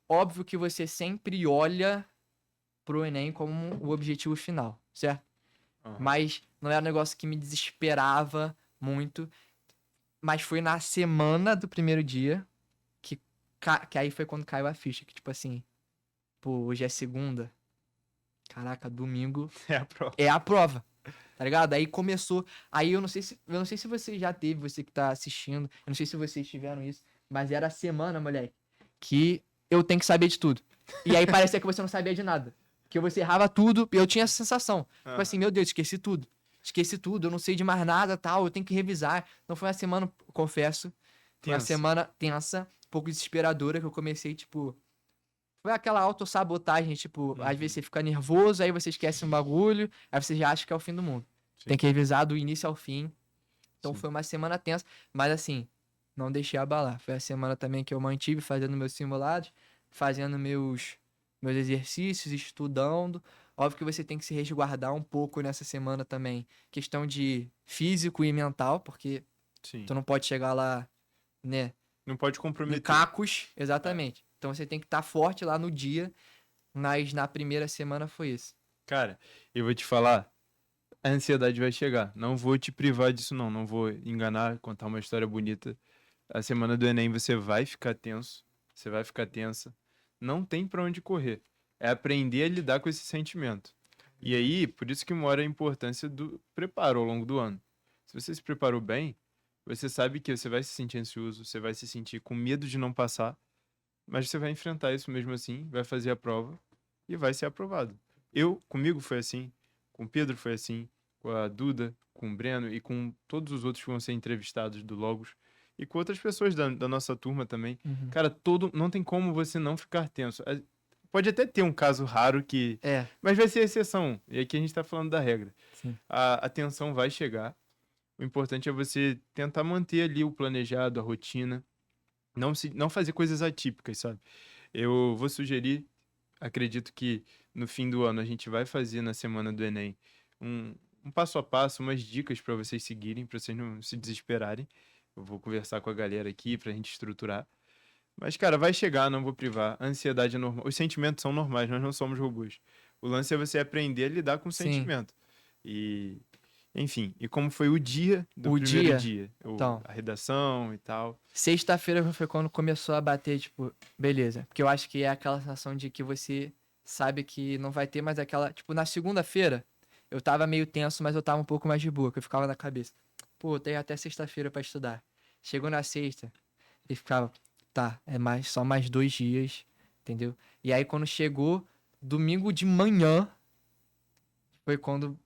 Óbvio que você sempre olha pro Enem como o objetivo final, certo? Aham. Mas não era um negócio que me desesperava muito. Mas foi na semana do primeiro dia que aí foi quando caiu a ficha. Que tipo assim, pô, hoje é segunda. Caraca, domingo É a prova. é a prova. Tá ligado? Aí começou. Aí eu não sei se você já teve, você que tá assistindo. Eu não sei se vocês tiveram isso. Mas era a semana, moleque, que eu tenho que saber de tudo. E aí parecia que você não sabia de nada. Que você errava tudo e eu tinha essa sensação. Tipo assim, meu Deus, esqueci tudo. Esqueci tudo, eu não sei de mais nada, tal, eu tenho que revisar. Então foi uma semana, confesso, foi uma Tensa. semana tensa, um pouco desesperadora, que eu comecei, tipo... Foi aquela autossabotagem, tipo, às vezes você fica nervoso, aí você esquece um bagulho, aí você já acha que é o fim do mundo. Sim. Tem que revisar do início ao fim. Então Sim. foi uma semana tensa, mas assim, não deixei abalar. Foi a semana também que eu mantive fazendo meus simulados, fazendo meus exercícios, estudando. Óbvio que você tem que se resguardar um pouco nessa semana também. Questão de físico e mental, porque Sim. tu não pode chegar lá, né, Não pode em comprometer. cacos, exatamente. Então você tem que estar forte lá no dia, mas na primeira semana foi isso. Cara, eu vou te falar, a ansiedade vai chegar. Não vou te privar disso, não. Não vou enganar, contar uma história bonita. A semana do Enem você vai ficar tenso, você vai ficar tensa. Não tem pra onde correr. É aprender a lidar com esse sentimento. E aí, por isso que mora a importância do preparo ao longo do ano. Se você se preparou bem, você sabe que você vai se sentir ansioso, você vai se sentir com medo de não passar, mas você vai enfrentar isso mesmo assim, vai fazer a prova e vai ser aprovado. Comigo foi assim, com o Pedro foi assim, com a Duda, com o Breno e com todos os outros que vão ser entrevistados do Logos. e com outras pessoas da nossa turma também. Uhum. Cara, não tem como você não ficar tenso. Pode até ter um caso raro mas vai ser exceção. E aqui a gente tá falando da regra. Sim. A tensão vai chegar. O importante é você tentar manter ali o planejado, a rotina. Não fazer coisas atípicas, sabe? Eu vou sugerir, acredito que no fim do ano a gente vai fazer na semana do Enem um passo a passo, umas dicas para vocês seguirem, para vocês não se desesperarem. Eu vou conversar com a galera aqui pra gente estruturar. Mas, cara, vai chegar, não vou privar. A ansiedade é normal. Os sentimentos são normais, nós não somos robôs. O lance é você aprender a lidar com o Sim. sentimento. E, enfim, e como foi o dia do O primeiro dia? dia? Então. A redação e tal. Sexta-feira foi quando começou a bater, tipo, beleza. Porque eu acho que é aquela sensação de que você sabe que não vai ter mais aquela. Tipo, na segunda-feira, eu tava meio tenso, mas eu tava um pouco mais de boa, que eu ficava na cabeça. Pô, eu tenho até sexta-feira pra estudar. Chegou na sexta e ficava, tá, só mais 2 dias, entendeu? E aí quando chegou domingo de manhã, foi quando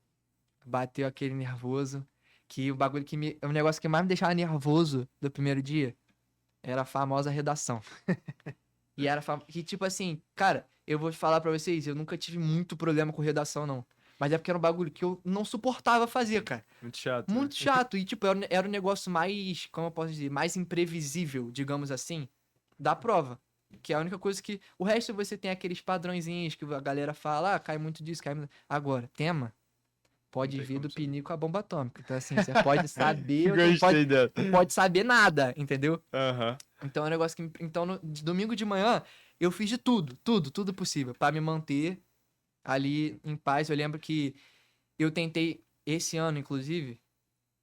bateu aquele nervoso. Que o bagulho o negócio que mais me deixava nervoso do primeiro dia era a famosa redação. E era que, tipo assim, cara, eu vou falar pra vocês, eu nunca tive muito problema com redação, não. Mas é porque era um bagulho que eu não suportava fazer, cara. Muito chato. Né? Muito chato. E, tipo, era um negócio mais, como eu posso dizer, mais imprevisível, digamos assim, da prova. Que é a única coisa que. O resto você tem aqueles padrõezinhos que a galera fala, cai muito disso, cai muito. Agora, tema. Pode vir do pinico a bomba atômica. Então, assim, você pode saber. Não pode saber nada, entendeu? Uhum. Então é um negócio que. Então, de domingo de manhã, eu fiz de tudo possível pra me manter ali em paz. Eu lembro que eu tentei, esse ano, inclusive,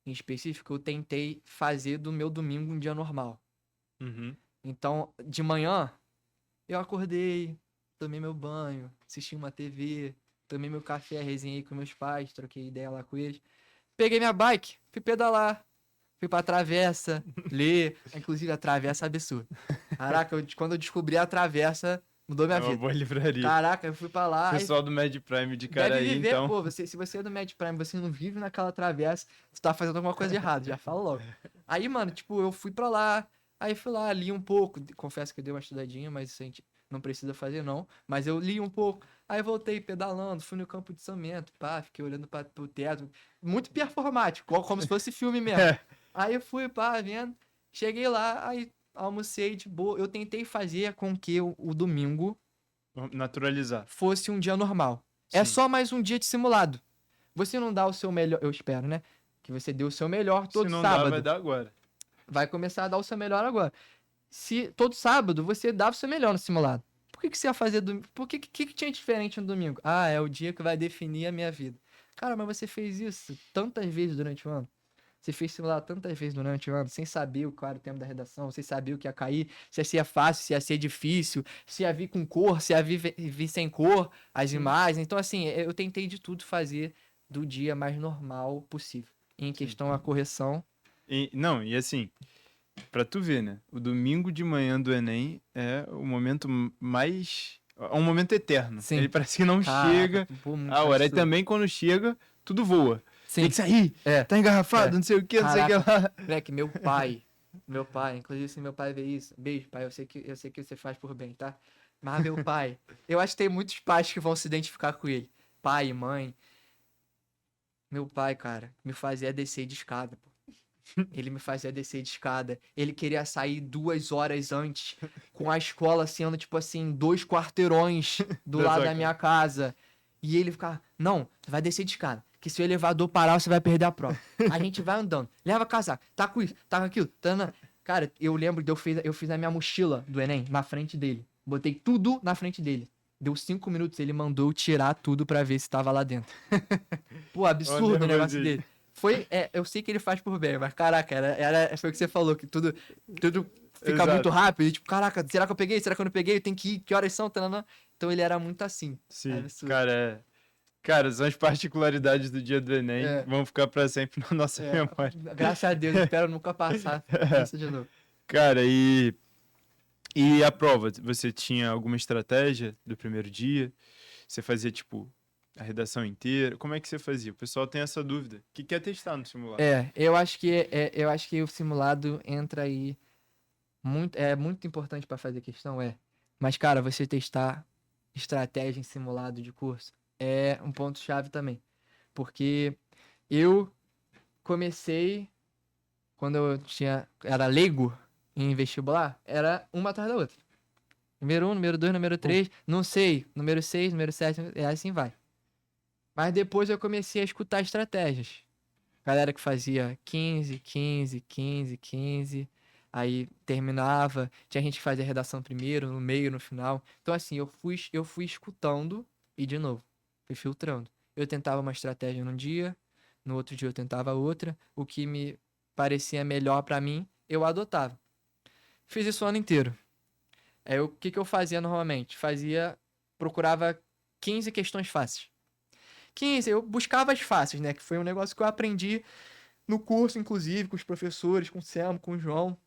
em específico, eu tentei fazer do meu domingo um dia normal. Uhum. Então, de manhã, eu acordei, tomei meu banho, assisti uma TV, tomei meu café, resenhei com meus pais, troquei ideia lá com eles. Peguei minha bike, fui pedalar, fui pra travessa, ler. Inclusive, a travessa é absurda. Caraca, quando eu descobri a travessa, mudou minha É uma vida. boa livraria. Caraca, eu fui pra lá. Pessoal do Mad Prime de Caraí, deve viver, então. pô, se você é do Mad Prime, você não vive naquela travessa, você tá fazendo alguma coisa errada, já fala logo. Aí, mano, tipo, eu fui pra lá, aí fui lá, li um pouco, confesso que eu dei uma estudadinha, mas isso a gente não precisa fazer não, mas eu li um pouco, aí voltei pedalando, fui no campo de Samento, pá, fiquei olhando pro teto, muito performático, como se fosse filme mesmo. Aí eu fui, pá, vendo, cheguei lá, aí almocei de boa, eu tentei fazer com que o domingo naturalizar fosse um dia normal. Sim. É só mais um dia de simulado. Você não dá o seu melhor, eu espero, né? Que você dê o seu melhor todo Se não sábado. dá, vai dar agora. Vai começar a dar o seu melhor agora. Se todo sábado você dava o seu melhor no simulado. Por que você ia fazer domingo? Por que tinha diferente no domingo? Ah, é o dia que vai definir a minha vida. Cara, mas você fez isso tantas vezes durante o ano. Você fez simulado tantas vezes durante o ano, sem saber qual era o tempo da redação, sem saber o que ia cair, se ia ser fácil, se ia ser difícil, se ia vir com cor, se ia vir sem cor, as imagens. Então, assim, eu tentei de tudo fazer do dia mais normal possível. Em questão a correção. E assim, pra tu ver, né? O domingo de manhã do Enem é o momento mais... É um momento eterno. Sim. Ele parece que não chega a hora. E também quando chega, tudo voa. Sim. Tem que sair, tá engarrafado, não sei o que, não sei o que lá. Moleque, meu pai, inclusive se meu pai ver isso, beijo, pai, eu sei que você faz por bem, tá? Mas meu pai, eu acho que tem muitos pais que vão se identificar com ele. Pai e mãe. Meu pai, cara, me fazia descer de escada, pô. Ele me fazia descer de escada. Ele queria sair 2 horas antes, com a escola sendo, tipo assim, 2 quarteirões do lado da minha casa. E ele ficava, não, vai descer de escada. Que se o elevador parar, você vai perder a prova. A gente vai andando. Leva casaco. Tá com isso, tá com aquilo. Tá. Cara, eu lembro que eu fiz a minha mochila do Enem na frente dele. Botei tudo na frente dele. Deu 5 minutos, ele mandou eu tirar tudo pra ver se tava lá dentro. Pô, absurdo o negócio dele. Eu sei que ele faz por bem, mas caraca, foi o que você falou, que tudo fica muito rápido. E, tipo, caraca, será que eu peguei? Será que eu não peguei? Tem que ir, que horas são? Então ele era muito assim. Sim, Cara, são as particularidades do dia do Enem, vão ficar pra sempre na nossa memória. Graças a Deus, espero nunca passar isso de novo. Cara, e a prova? Você tinha alguma estratégia do primeiro dia? Você fazia, tipo, a redação inteira? Como é que você fazia? O pessoal tem essa dúvida. Que quer testar no simulado. Eu acho que o simulado entra aí é muito importante para fazer questão, é. Mas, cara, você testar estratégia em simulado de curso é um ponto-chave também. Porque eu comecei quando era leigo em vestibular, era uma atrás da outra. Número 1, número 2, número 3, não sei, número 6, número 7, e assim vai. Mas depois eu comecei a escutar estratégias. Galera que fazia 15, 15, 15, 15. Aí terminava. Tinha gente que fazia redação primeiro, no meio, no final. Então, assim, eu fui escutando e, de novo, fui filtrando. Eu tentava uma estratégia num dia, no outro dia eu tentava outra. O que me parecia melhor pra mim, eu adotava. Fiz isso o ano inteiro. Aí, o que que eu fazia normalmente? Procurava 15 questões fáceis. 15, eu buscava as fáceis, né? Que foi um negócio que eu aprendi no curso, inclusive, com os professores, com o Selmo, com o João,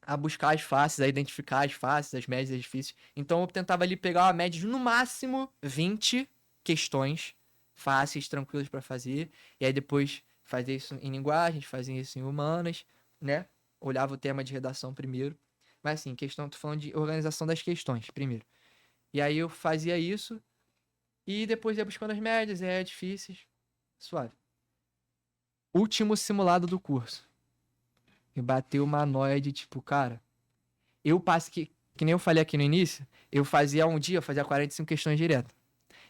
a buscar as fáceis, a identificar as fáceis, as médias e as difíceis. Então eu tentava ali pegar uma média de no máximo 20 questões fáceis, tranquilas para fazer, e aí depois fazer isso em linguagens, fazer isso em humanas, né? Olhava o tema de redação primeiro. Mas assim, tô falando de organização das questões primeiro. E aí eu fazia isso e depois ia buscando as médias, difíceis, suave. Último simulado do curso. Me bateu uma noia de tipo, cara, eu passo que nem eu falei aqui no início, eu fazia 45 questões direto.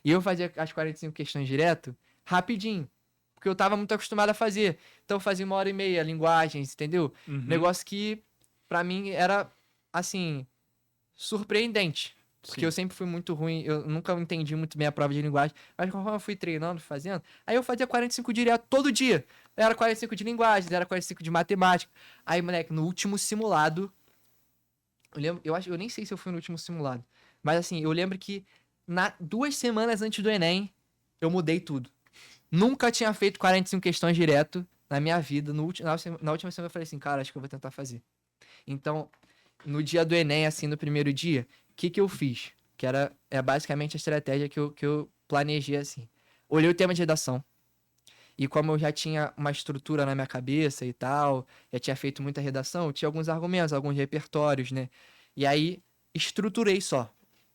E eu fazia as 45 questões direto rapidinho, porque eu tava muito acostumado a fazer. Então eu fazia 1h30, linguagens, entendeu? Uhum. Negócio que pra mim era, assim, surpreendente. Porque Sim. eu sempre fui muito ruim, eu nunca entendi muito bem a prova de linguagem. Mas conforme eu fui treinando, fazendo, aí eu fazia 45 direto todo dia. Era 45 de linguagens, era 45 de matemática. Aí, moleque, no último simulado, eu lembro, eu nem sei se eu fui no último simulado. Mas assim, eu lembro que 2 semanas antes do Enem, eu mudei tudo. Nunca tinha feito 45 questões direto na minha vida. Na última semana eu falei assim, cara, acho que eu vou tentar fazer. Então, no dia do Enem, assim, no primeiro dia, o que que eu fiz? É basicamente a estratégia que eu planejei assim. Olhei o tema de redação. E como eu já tinha uma estrutura na minha cabeça e tal, já tinha feito muita redação, eu tinha alguns argumentos, alguns repertórios, né? E aí, estruturei só.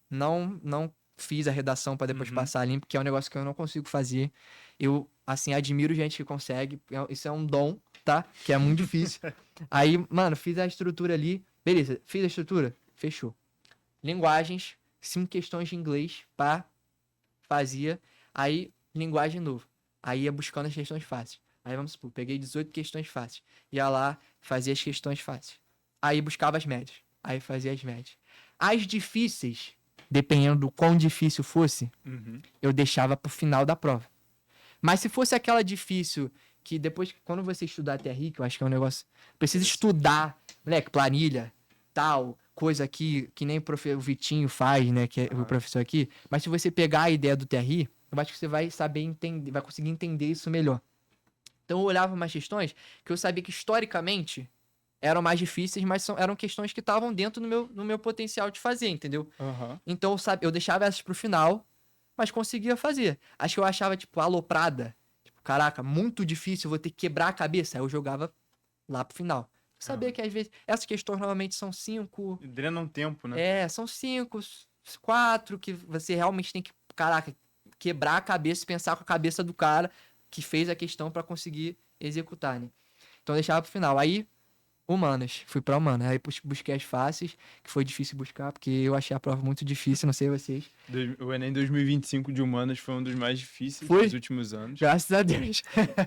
Não fiz a redação para depois passar limpo, que é um negócio que eu não consigo fazer. Eu, assim, admiro gente que consegue. Isso é um dom, tá? Que é muito difícil. Aí, mano, fiz a estrutura ali. Beleza, fiz a estrutura? Fechou. Linguagens, 5 questões de inglês, pá, fazia. Aí, linguagem novo. Aí ia buscando as questões fáceis. Aí, vamos supor, peguei 18 questões fáceis. Ia lá, fazia as questões fáceis. Aí buscava as médias. Aí fazia as médias. As difíceis, dependendo do quão difícil fosse, eu deixava pro final da prova. Mas se fosse aquela difícil que depois, quando você estudar TRI, que eu acho que é um negócio... Precisa estudar, moleque, planilha, tal, coisa aqui, que nem o Vitinho faz, né, que é o professor aqui. Mas se você pegar a ideia do TRI, eu acho que você vai saber entender, vai conseguir entender isso melhor. Então eu olhava umas questões que eu sabia que historicamente eram mais difíceis, mas eram questões que estavam dentro do meu potencial de fazer, entendeu? Então eu deixava essas pro final, mas conseguia fazer. Acho que eu achava, tipo, aloprada. Tipo, caraca, muito difícil, eu vou ter que quebrar a cabeça. Aí eu jogava lá pro final. Sabia que às vezes essas questões normalmente são 5. Drena um tempo, né? São 5, 4, que você realmente tem que, caraca, quebrar a cabeça e pensar com a cabeça do cara que fez a questão pra conseguir executar, né? Então eu deixava pro final. Aí, humanas. Fui pra humanas. Aí busquei as fáceis, que foi difícil buscar, porque eu achei a prova muito difícil, não sei vocês. O Enem 2025 de humanas foi um dos mais difíceis Foi? dos últimos anos. Graças a Deus.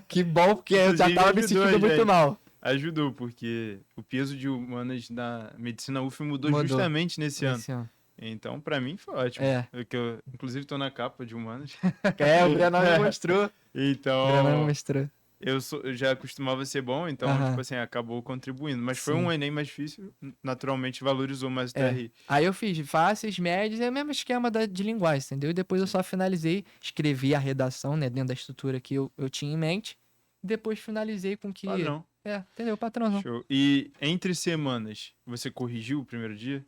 Que bom, porque eu já Inclusive, tava me ajudou, sentindo muito gente. mal. Ajudou, porque o peso de humanas na medicina UF mudou Mudou. justamente nesse ano. Esse ano. Então, pra mim, foi ótimo. É. Eu, inclusive, tô na capa de humanas. O Brenão me mostrou. O Brenão me Então, mostrou. eu já costumava ser bom, então, Aham. tipo assim, acabou contribuindo. Mas foi Sim. um Enem mais difícil, naturalmente valorizou mais o TRI. Aí eu fiz fáceis, médias, é o mesmo esquema de linguagem, entendeu? E depois eu só finalizei, escrevi a redação, né, dentro da estrutura que eu tinha em mente. Depois finalizei com que... Padrão. Entendeu? Patrãozão. Show. E entre semanas, você corrigiu o primeiro dia?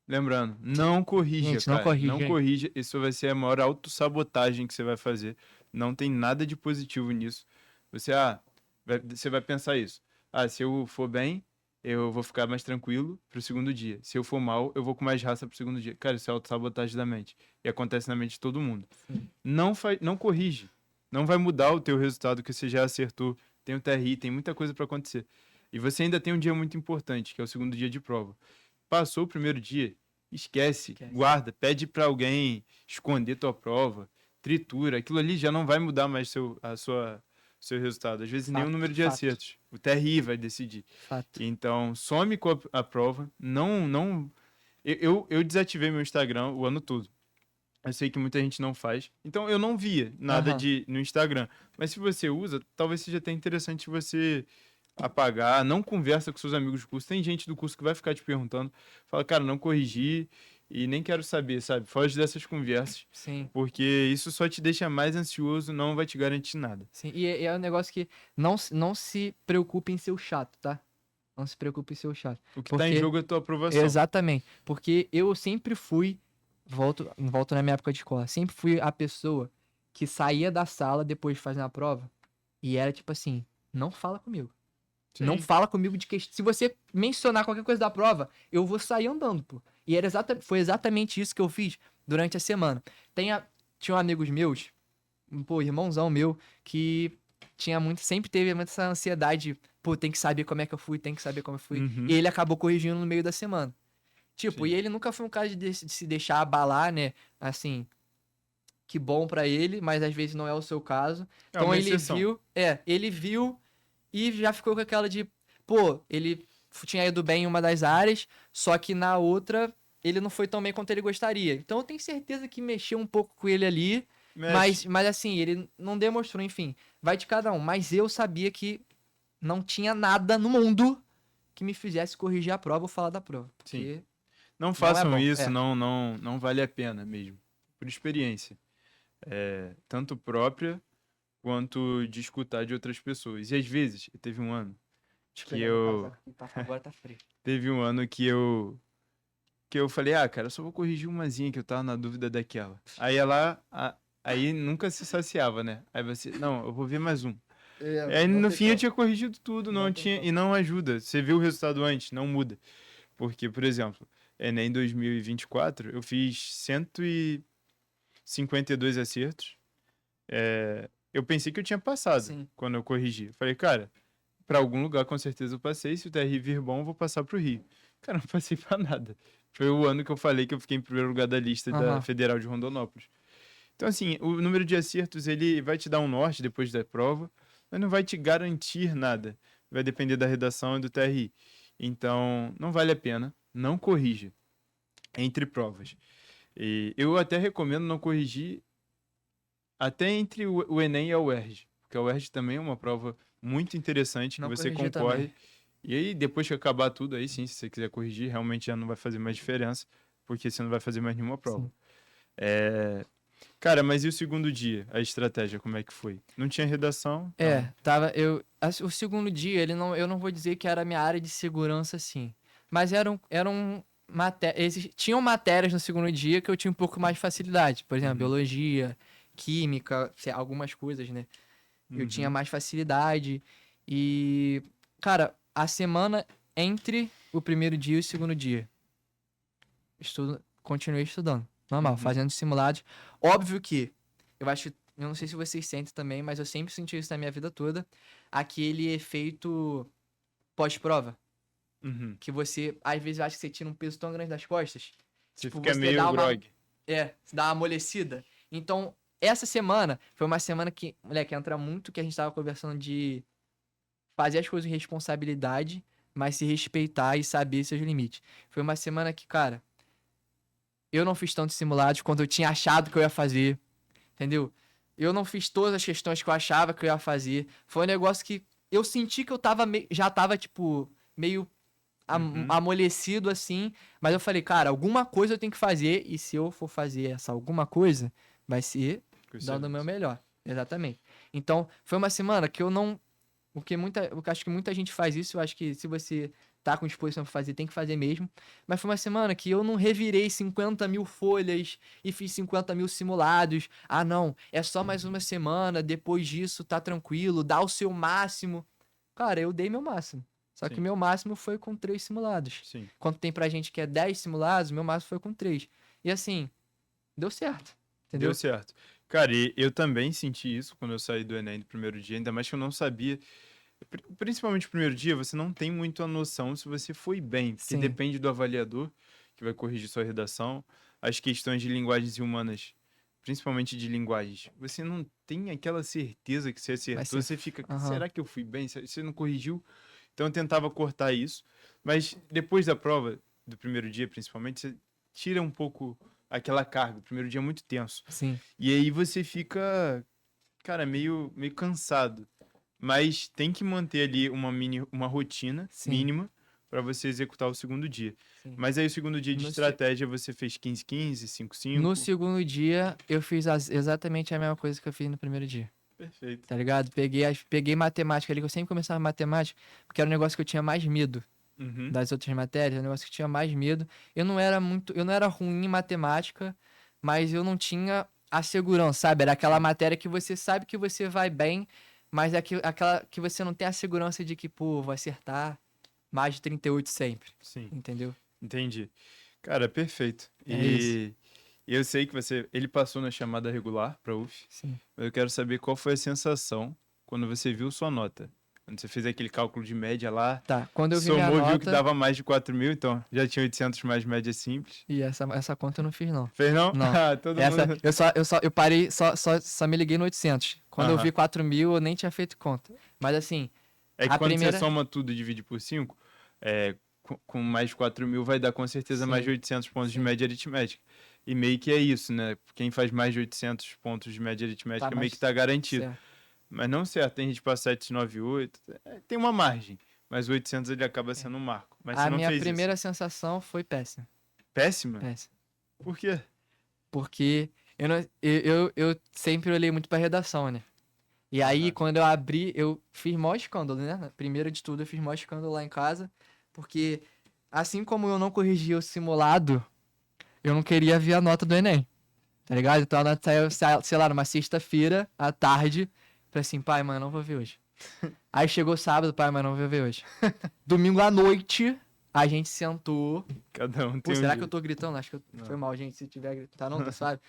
Lembrando, não corrija, Gente, não cara. corrija, Não hein? corrija. Isso vai ser a maior autossabotagem que você vai fazer. Não tem nada de positivo nisso. Você vai pensar isso. Ah, se eu for bem, eu vou ficar mais tranquilo pro segundo dia. Se eu for mal, eu vou com mais raça pro segundo dia. Cara, isso é autossabotagem da mente. E acontece na mente de todo mundo. Sim. Não corrige. Não vai mudar o teu resultado que você já acertou. Tem o TRI, tem muita coisa para acontecer. E você ainda tem um dia muito importante, que é o segundo dia de prova. Passou o primeiro dia, esquece, guarda, pede para alguém esconder tua prova, tritura. Aquilo ali já não vai mudar mais seu resultado. Às vezes nem o Fato, número de fato. acertos. O TRI vai decidir. Fato. Então, some com a prova. Não. Eu desativei meu Instagram o ano todo. Eu sei que muita gente não faz. Então eu não via nada Aham. no Instagram. Mas se você usa, talvez seja até interessante você apagar. Não conversa com seus amigos do curso. Tem gente do curso que vai ficar te perguntando. Fala, cara, não corrigi e nem quero saber, sabe? Foge dessas conversas. Sim. Porque isso só te deixa mais ansioso, não vai te garantir nada. Sim. E é um negócio que não se preocupe em ser o chato, tá? Não se preocupe em ser o chato. O que tá em Porque- jogo é a tua aprovação. Exatamente. Porque eu sempre fui, volto na minha época de escola, sempre fui a pessoa que saía da sala depois de fazer a prova e era tipo assim, não fala comigo. Não Sim. fala comigo de questão. Se você mencionar qualquer coisa da prova, eu vou sair andando, pô. E foi exatamente isso que eu fiz durante a semana. Tinha amigos meus, pô, irmãozão meu, que sempre teve muita essa ansiedade, pô, tem que saber como é que eu fui, tem que saber como eu fui. Uhum. E ele acabou corrigindo no meio da semana. Tipo, Sim. e ele nunca foi um cara de se deixar abalar, né? Assim, que bom pra ele, mas às vezes não é o seu caso. É Então uma ele exceção. ele viu e já ficou com aquela de, pô, ele tinha ido bem em uma das áreas, só que na outra ele não foi tão bem quanto ele gostaria. Então eu tenho certeza que mexeu um pouco com ele ali, Mexe. mas assim, ele não demonstrou, enfim, vai de cada um. Mas eu sabia que não tinha nada no mundo que me fizesse corrigir a prova ou falar da prova. Porque Não é façam bom, isso, é. não vale a pena mesmo. Por experiência. Tanto própria quanto de escutar de outras pessoas. E às vezes, teve um ano que eu. Agora tá frio. Teve um ano que eu falei, ah, cara, eu só vou corrigir umazinha que eu tava na dúvida daquela. Aí aí nunca se saciava, né? Aí você, não, eu vou ver mais um. Aí no fim eu tinha corrigido tudo, não tinha, e não ajuda. Você viu o resultado antes, não muda. Porque, por exemplo, Enem 2024, eu fiz 152 acertos. Eu pensei que eu tinha passado Sim. quando eu corrigi. Falei, cara, pra algum lugar com certeza eu passei. Se o TRI vir bom, eu vou passar pro Rio. Cara, não passei pra nada. Foi o ano que eu falei que eu fiquei em primeiro lugar da lista da Aham. Federal de Rondonópolis. Então, assim, o número de acertos, ele vai te dar um norte depois da prova, mas não vai te garantir nada. Vai depender da redação e do TRI. Então, não vale a pena. Não corrija entre provas. E eu até recomendo não corrigir até entre o Enem e a UERJ, porque a UERJ também é uma prova muito interessante que Não você corrigi concorre. também. E aí, depois que acabar tudo, aí sim, se você quiser corrigir, realmente já não vai fazer mais diferença, porque você não vai fazer mais nenhuma prova. Sim. Cara, mas e o segundo dia? A estratégia, como é que foi? Não tinha redação? O segundo dia, eu não vou dizer que era a minha área de segurança, assim. Mas tinham matérias no segundo dia que eu tinha um pouco mais de facilidade. Por exemplo, Uhum. biologia, química, algumas coisas, né? Eu tinha mais facilidade. E, cara, a semana entre o primeiro dia e o segundo dia, continuei estudando. Normal, Uhum. fazendo simulados. Óbvio que, eu não sei se vocês sentem também, mas eu sempre senti isso na minha vida toda. Aquele efeito pós-prova. Uhum. Que você, às vezes, acha que você tira um peso tão grande das costas. Você Tipo, fica você meio dá grog. você dá uma amolecida. Então, essa semana foi uma semana que, moleque, entra muito que a gente tava conversando de fazer as coisas com responsabilidade, mas se respeitar e saber seus limites. Foi uma semana que, cara, eu não fiz tantos simulados quanto eu tinha achado que eu ia fazer, entendeu? Eu não fiz todas as questões que eu achava que eu ia fazer. Foi um negócio que eu senti que eu já tava, tipo, meio Uhum. amolecido assim, mas eu falei, cara, alguma coisa eu tenho que fazer, e se eu for fazer essa alguma coisa, vai ser dando o meu melhor. Exatamente. Então, foi uma semana que eu não. O que acho que muita gente faz isso, eu acho que se você tá com disposição pra fazer, tem que fazer mesmo. Mas foi uma semana que eu não revirei 50 mil folhas e fiz 50 mil simulados. Ah, não, é só mais uma semana, depois disso tá tranquilo, dá o seu máximo. Cara, eu dei meu máximo. Só que Sim. o meu máximo foi com 3 simulados. Sim. Quando tem pra gente que é 10 simulados, meu máximo foi com 3. E assim, deu certo. Entendeu? Deu certo. Cara, e eu também senti isso quando eu saí do Enem no primeiro dia, ainda mais que eu não sabia. Principalmente no primeiro dia, você não tem muito a noção se você foi bem, porque Sim. depende do avaliador que vai corrigir sua redação. As questões de linguagens humanas, principalmente de linguagens, você não tem aquela certeza que você acertou, ser- você fica, Aham. será que eu fui bem? Você não corrigiu? Então eu tentava cortar isso, mas depois da prova, do primeiro dia principalmente, você tira um pouco aquela carga. O primeiro dia é muito tenso. Sim. E aí você fica, cara, meio cansado. Mas tem que manter ali uma rotina Sim. mínima para você executar o segundo dia. Sim. Mas aí o segundo dia de No se- estratégia você fez 15-15, 5-5. No segundo dia, eu fiz exatamente a mesma coisa que eu fiz no primeiro dia. Perfeito. Tá ligado? Peguei matemática ali, que eu sempre começava matemática, porque era um negócio que eu tinha mais medo Uhum. das outras matérias, era um negócio que eu tinha mais medo. Eu não era ruim em matemática, mas eu não tinha a segurança, sabe? Era aquela matéria que você sabe que você vai bem, mas é aquela que você não tem a segurança de que, pô, vou acertar mais de 38 sempre, Sim, entendeu? entendi. Cara, perfeito. É isso. E eu sei que ele passou na chamada regular para UF, Sim. mas eu quero saber qual foi a sensação quando você viu sua nota. Quando você fez aquele cálculo de média lá, Tá, quando eu vi minha somou, viu que nota, dava mais de 4.000, então já tinha 800 mais média simples. e essa conta eu não fiz, não. Fez não? Não. Ah, todo Essa, mundo. eu parei, só me liguei no 800. Quando eu Aham. vi 4.000, eu nem tinha feito conta. Mas assim, É que a quando primeira... você soma tudo e divide por 5, com mais de 4.000 vai dar com certeza mais de Sim. 800 pontos de Sim. média aritmética. E meio que é isso, né? Quem faz mais de 800 pontos de média aritmética Tá meio mais que tá garantido. certo. Mas não certo, tem gente para 798, tem uma margem. Mas o 800 ele acaba sendo um marco. Mas você A não minha fez primeira isso. sensação foi péssima. Péssima? Péssima. Por quê? Porque eu sempre olhei muito pra redação, né? E aí, Aham. quando eu abri, eu fiz maior escândalo, né? Primeiro de tudo, eu fiz maior escândalo lá em casa. Porque, assim como eu não corrigi o simulado, eu não queria ver a nota do Enem. Tá ligado? Então a nota saiu, sei lá, numa sexta-feira, à tarde. Falei assim, pai, mãe, não vou ver hoje. Aí chegou sábado, pai, mãe, não vou ver hoje. Domingo à noite, a gente sentou. Cada um Pô, tem um será que eu jeito. tô gritando? Acho que Não. foi mal, gente, se tiver gritando. Tá não, tá suave?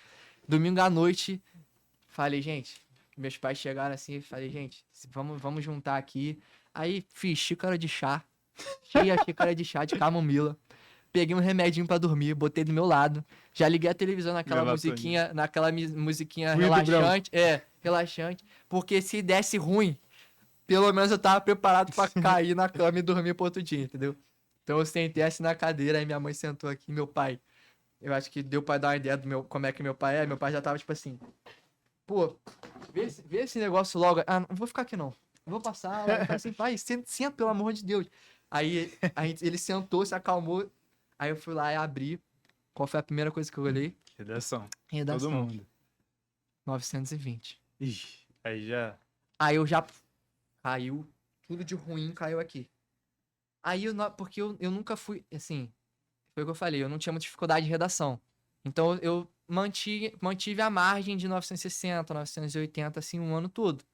Domingo à noite, falei, gente, meus pais chegaram assim, falei, gente, vamos juntar aqui. Aí fiz xícara de chá, cheia xícara de chá de camomila. Peguei um remedinho pra dormir, botei do meu lado. Já liguei a televisão Melatonina. naquela musiquinha Ruído relaxante. Relaxante. Porque se desse ruim, pelo menos eu tava preparado pra cair na cama e dormir pro outro dia, entendeu? Então eu sentei assim na cadeira, aí minha mãe sentou aqui, meu pai. Eu acho que deu pra dar uma ideia como é que meu pai é. Meu pai já tava tipo assim, pô, vê esse negócio logo. Ah, não vou ficar aqui não. Vou passar. Eu falei assim, pai, senta, pelo amor de Deus. Aí ele sentou, se acalmou. Aí eu fui lá e abri. Qual foi a primeira coisa que eu olhei? Redação. Redação. Todo mundo. 920. Ixi, aí já. Aí eu já caiu. Tudo de ruim caiu aqui. Aí porque eu nunca fui, assim, foi o que eu falei, eu não tinha muita dificuldade de redação. Então eu mantive a margem de 960, 980, assim, um ano todo.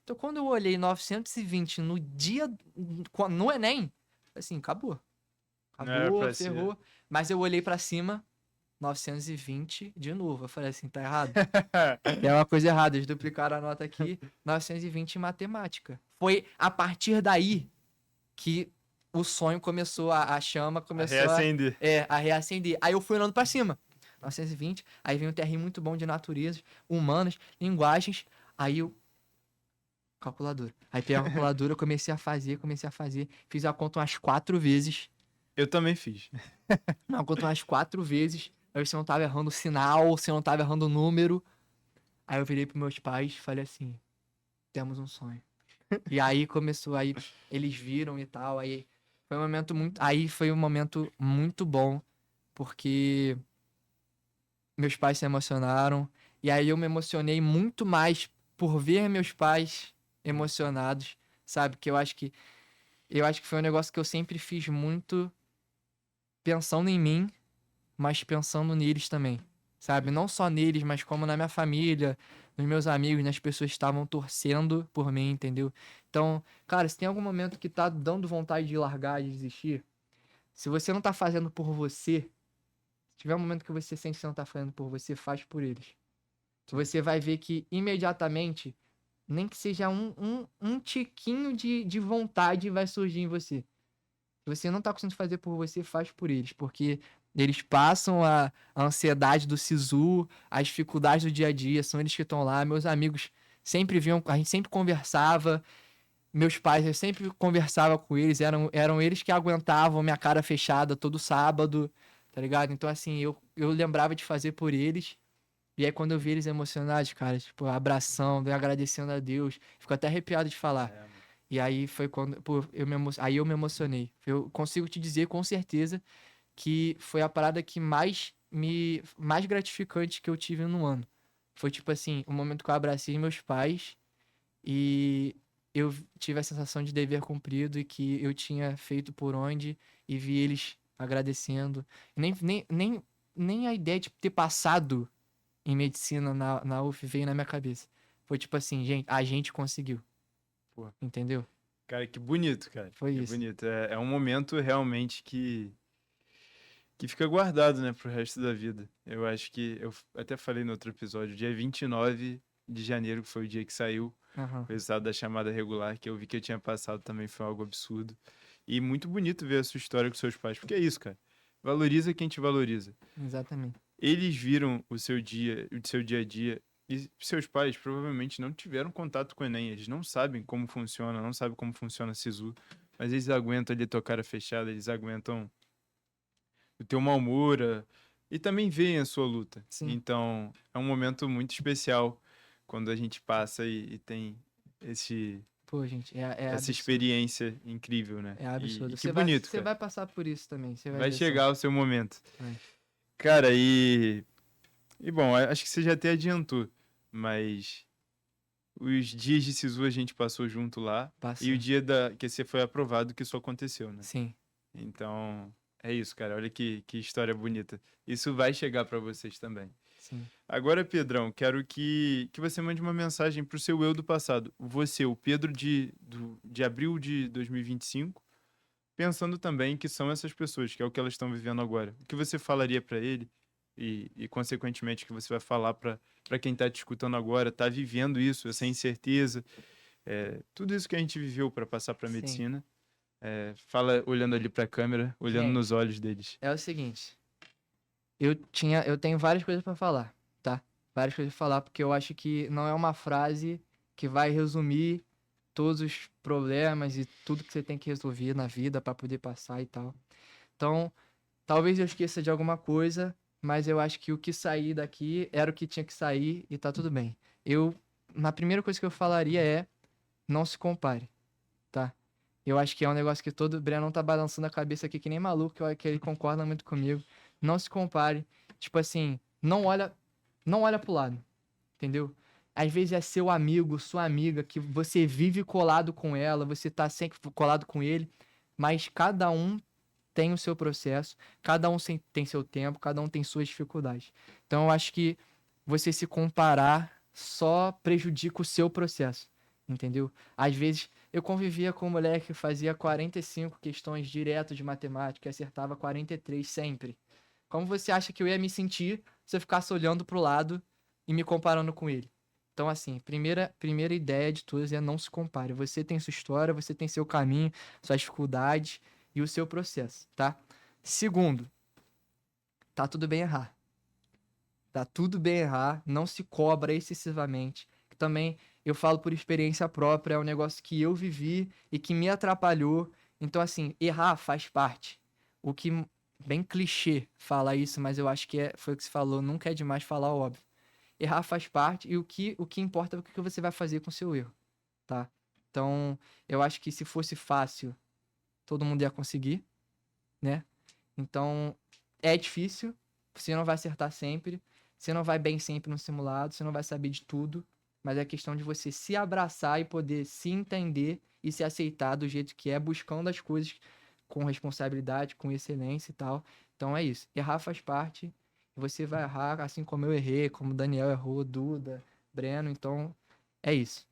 Então quando eu olhei 920 no dia, no Enem, assim, acabou. Não era Acabou, pra ser. ferrou. Mas eu olhei pra cima, 920 de novo. Eu falei assim, tá errado. Tem uma coisa errada, eles duplicaram a nota aqui, 920 em matemática. Foi a partir daí que o sonho começou, a chama começou Reacender. a reacender. Aí eu fui olhando pra cima, 920, aí vem um TR muito bom de naturezas, humanas, linguagens, aí eu... Calculadora. Aí peguei a calculadora, eu comecei a fazer, fiz a conta umas 4 vezes. Eu também fiz. Não, conta umas 4 vezes, pra ver se eu não tava errando o sinal, se eu não tava errando o número. Aí eu virei pros meus pais e falei assim, temos um sonho. E aí começou, aí eles viram e tal, aí foi um momento muito bom, porque meus pais se emocionaram, e aí eu me emocionei muito mais por ver meus pais emocionados, sabe? Que eu acho que eu acho que foi um negócio que eu sempre fiz muito pensando em mim, mas pensando neles também, sabe? Não só neles, mas como na minha família, nos meus amigos, nas pessoas que estavam torcendo por mim, entendeu? Então, cara, se tem algum momento que tá dando vontade de largar, de desistir, se você não tá fazendo por você, se tiver um momento que você sente que você não tá fazendo por você, faz por eles. Você vai ver que imediatamente, nem que seja um tiquinho de vontade vai surgir em você. Se você não tá conseguindo fazer por você, faz por eles, porque eles passam a ansiedade do SISU, as dificuldades do dia a dia, são eles que estão lá. Meus amigos sempre vinham, a gente sempre conversava. Meus pais, eu sempre conversava com eles, eram eles que aguentavam minha cara fechada todo sábado, tá ligado? Então, assim, eu lembrava de fazer por eles. E aí, quando eu vi eles emocionados, cara, tipo, abração, agradecendo a Deus, fico até arrepiado de falar. É, mano. E aí foi quando, pô, aí eu me emocionei. Eu consigo te dizer com certeza que foi a parada que mais gratificante que eu tive no ano. Foi tipo assim, o momento que eu abracei meus pais e eu tive a sensação de dever cumprido e que eu tinha feito por onde e vi eles agradecendo. Nem a ideia de ter passado em medicina na UF veio na minha cabeça. Foi tipo assim, gente, a gente conseguiu. Pô, Entendeu? cara, que bonito, cara. Foi Que isso. bonito. É um momento realmente que fica guardado, né, pro resto da vida. Eu acho que eu até falei no outro episódio, dia 29 de janeiro, que foi o dia que saiu Aham. o resultado da chamada regular, que eu vi que eu tinha passado também foi algo absurdo. E muito bonito ver a sua história com seus pais, porque é isso, cara. Valoriza quem te valoriza. Exatamente. Eles viram o seu dia a dia, e seus pais provavelmente não tiveram contato com o Enem, eles não sabem como funciona, não sabem como funciona a SISU, mas eles aguentam ali tua cara fechada, eles aguentam o teu mal-humor e também veem a sua luta. Sim. Então, é um momento muito especial quando a gente passa e tem esse, Pô, gente, é essa absurdo. experiência incrível, né? É E absurdo. que Você vai, bonito, você cara. vai passar por isso também. Você vai Vai ver só. chegar o seu momento. Vai. Cara, e bom, acho que você já até adiantou, mas os dias de SISU a gente passou junto lá e o Passou. dia que você foi aprovado que isso aconteceu, né? Sim. Então, é isso, cara. Olha que história bonita. Isso vai chegar pra vocês também. Sim. Agora, Pedrão, quero que você mande uma mensagem pro seu eu do passado. Você, o Pedro de abril de 2025, pensando também que são essas pessoas, que é o que elas estão vivendo agora. O que você falaria pra ele consequentemente, o que você vai falar pra quem tá te escutando agora, tá vivendo isso, essa incerteza, tudo isso que a gente viveu pra passar pra Sim. medicina. Fala olhando ali pra câmera, olhando nos Gente, olhos deles. é o seguinte. Eu tenho várias coisas pra falar, tá? Várias coisas pra falar, porque eu acho que não é uma frase que vai resumir todos os problemas e tudo que você tem que resolver na vida pra poder passar e tal. Então, talvez eu esqueça de alguma coisa, mas eu acho que o que sair daqui era o que tinha que sair e tá tudo bem. Na primeira coisa que eu falaria é, não se compare, tá? Eu acho que é um negócio que todo Breno tá balançando a cabeça aqui que nem maluco, que eu acho que ele concorda muito comigo. Não se compare. Tipo assim, não olha pro lado, entendeu? Às vezes é seu amigo, sua amiga, que você vive colado com ela, você tá sempre colado com ele, mas cada um tem o seu processo, cada um tem seu tempo, cada um tem suas dificuldades. Então eu acho que você se comparar só prejudica o seu processo, entendeu? Às vezes eu convivia com um moleque que fazia 45 questões direto de matemática e acertava 43 sempre. Como você acha que eu ia me sentir se eu ficasse olhando pro lado e me comparando com ele? Então, assim, primeira ideia de todas é não se compare. Você tem sua história, você tem seu caminho, suas dificuldades e o seu processo, tá? Segundo, tá tudo bem errar. Tá tudo bem errar, não se cobra excessivamente. Também eu falo por experiência própria, é um negócio que eu vivi e que me atrapalhou. Então, assim, errar faz parte. O que, bem clichê falar isso, mas eu acho que foi o que você falou, nunca é demais falar o óbvio. Errar faz parte e o que importa é o que você vai fazer com o seu erro, tá? Então, eu acho que se fosse fácil, todo mundo ia conseguir, né? Então, é difícil, você não vai acertar sempre, você não vai bem sempre no simulado, você não vai saber de tudo, mas é questão de você se abraçar e poder se entender e se aceitar do jeito que é, buscando as coisas com responsabilidade, com excelência e tal. Então é isso. Errar faz parte. Você vai errar, assim como eu errei, como o Daniel errou, Duda, Breno. Então é isso.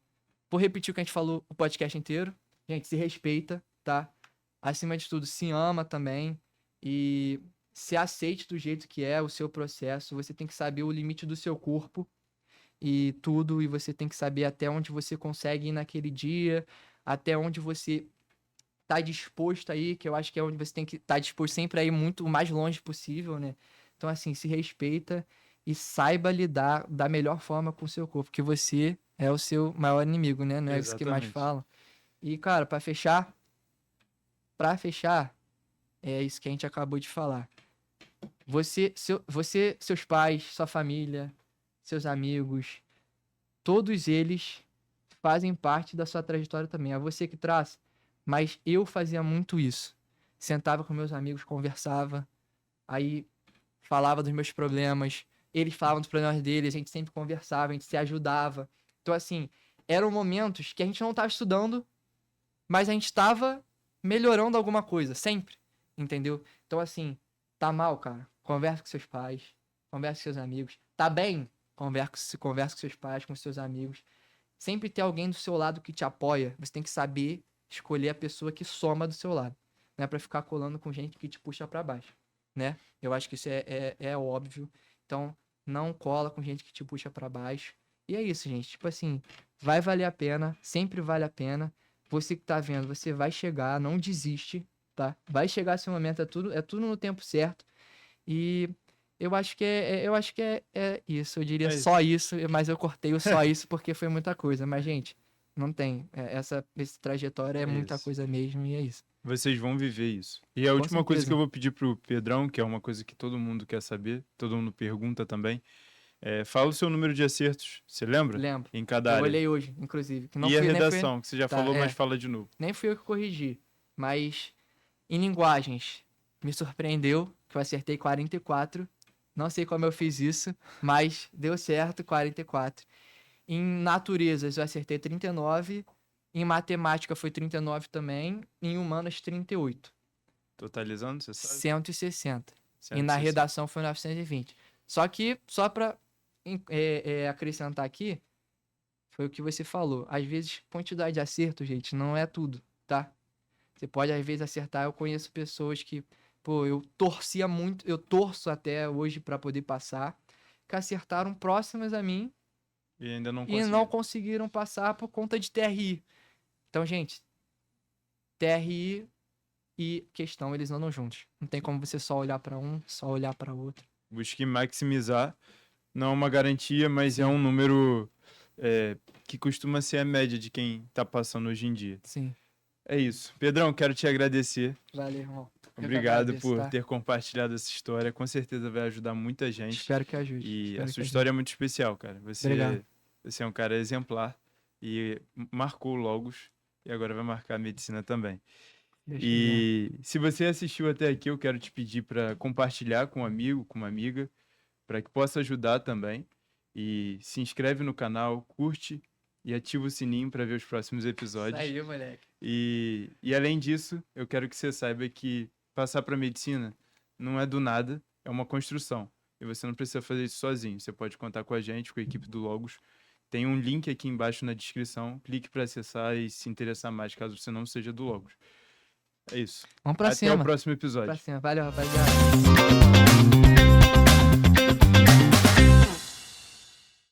Vou repetir o que a gente falou o podcast inteiro. Gente, se respeita, tá? Acima de tudo, se ama também. E se aceite do jeito que é o seu processo. Você tem que saber o limite do seu corpo e tudo. E você tem que saber até onde você consegue ir naquele dia, até onde você tá disposto aí, que eu acho que é onde você tem que estar disposto sempre a ir muito o mais longe possível, né? Então, assim, se respeita e saiba lidar da melhor forma com o seu corpo, porque você é o seu maior inimigo, né? Não é isso que mais Exatamente. falam. E, cara, pra fechar, é isso que a gente acabou de falar. Você, seus pais, sua família, seus amigos, todos eles fazem parte da sua trajetória também. É você que traça. Mas eu fazia muito isso. Sentava com meus amigos, conversava, aí falava dos meus problemas, eles falavam dos problemas deles, a gente sempre conversava, a gente se ajudava. Então, assim, eram momentos que a gente não estava estudando, mas a gente estava melhorando alguma coisa, sempre, entendeu? Então, assim, tá mal, cara? Conversa com seus pais, conversa com seus amigos. Tá bem? Conversa com seus pais, com seus amigos. Sempre ter alguém do seu lado que te apoia. Você tem que saber escolher a pessoa que soma do seu lado. Não é pra ficar colando com gente que te puxa pra baixo, né? Eu acho que isso é óbvio. Então, não cola com gente que te puxa pra baixo. E é isso, gente. Tipo assim, vai valer a pena. Sempre vale a pena. Você que tá vendo, você vai chegar. Não desiste, tá? Vai chegar esse momento. É tudo no tempo certo. E eu acho que é isso. Eu diria É isso. só isso, mas eu cortei o só isso porque foi muita coisa. Mas, gente, não tem. Essa trajetória é muita isso. coisa mesmo e é isso. Vocês vão viver isso. E a Com última coisa certeza. que eu vou pedir pro Pedrão, que é uma coisa que todo mundo quer saber, todo mundo pergunta também, fala o seu número de acertos. Você lembra? Lembro. Em cada Eu área. olhei hoje, inclusive. Que não E a fui, redação, que você já Tá, falou, mas fala de novo. nem fui eu que corrigi. Mas em linguagens, me surpreendeu que eu acertei 44. Não sei como eu fiz isso, mas deu certo, 44. Em naturezas, eu acertei 39. Em matemática foi 39 também. Em humanas, 38. Totalizando, você sabe? 160. E 160. na redação foi 920. Só que, só pra acrescentar aqui, foi o que você falou. Às vezes, quantidade de acerto, gente, não é tudo, tá? Você pode, às vezes, acertar. Eu conheço pessoas que, pô, eu torcia muito, eu torço até hoje pra poder passar, que acertaram próximas a mim E ainda não e consegui. não conseguiram passar por conta de TRI. Então, gente, TRI e questão, eles andam juntos. Não tem como você só olhar pra um, só olhar pra outro. Busque maximizar. Não é uma garantia, mas é um número que costuma ser a média de quem tá passando hoje em dia. Sim. É isso. Pedrão, quero te agradecer. Valeu, irmão. Eu que Obrigado agradeço, por tá? ter compartilhado essa história. Com certeza vai ajudar muita gente. Espero que ajude. E espero a que sua ajude. história é muito especial, cara. Obrigado. Você é um cara exemplar e marcou o Logos e agora vai marcar a medicina também. Deus quiser. E se você assistiu até aqui, eu quero te pedir para compartilhar com um amigo, com uma amiga, para que possa ajudar também. E se inscreve no canal, curte e ativa o sininho para ver os próximos episódios. Isso aí, moleque. E além disso, eu quero que você saiba que passar para medicina não é do nada, é uma construção. E você não precisa fazer isso sozinho. Você pode contar com a gente, com a equipe do Logos. Tem um link aqui embaixo na descrição. Clique para acessar e se interessar mais, caso você não seja do Logos. É isso. Vamos pra Até cima. o próximo episódio. Pra cima. Valeu, rapaziada.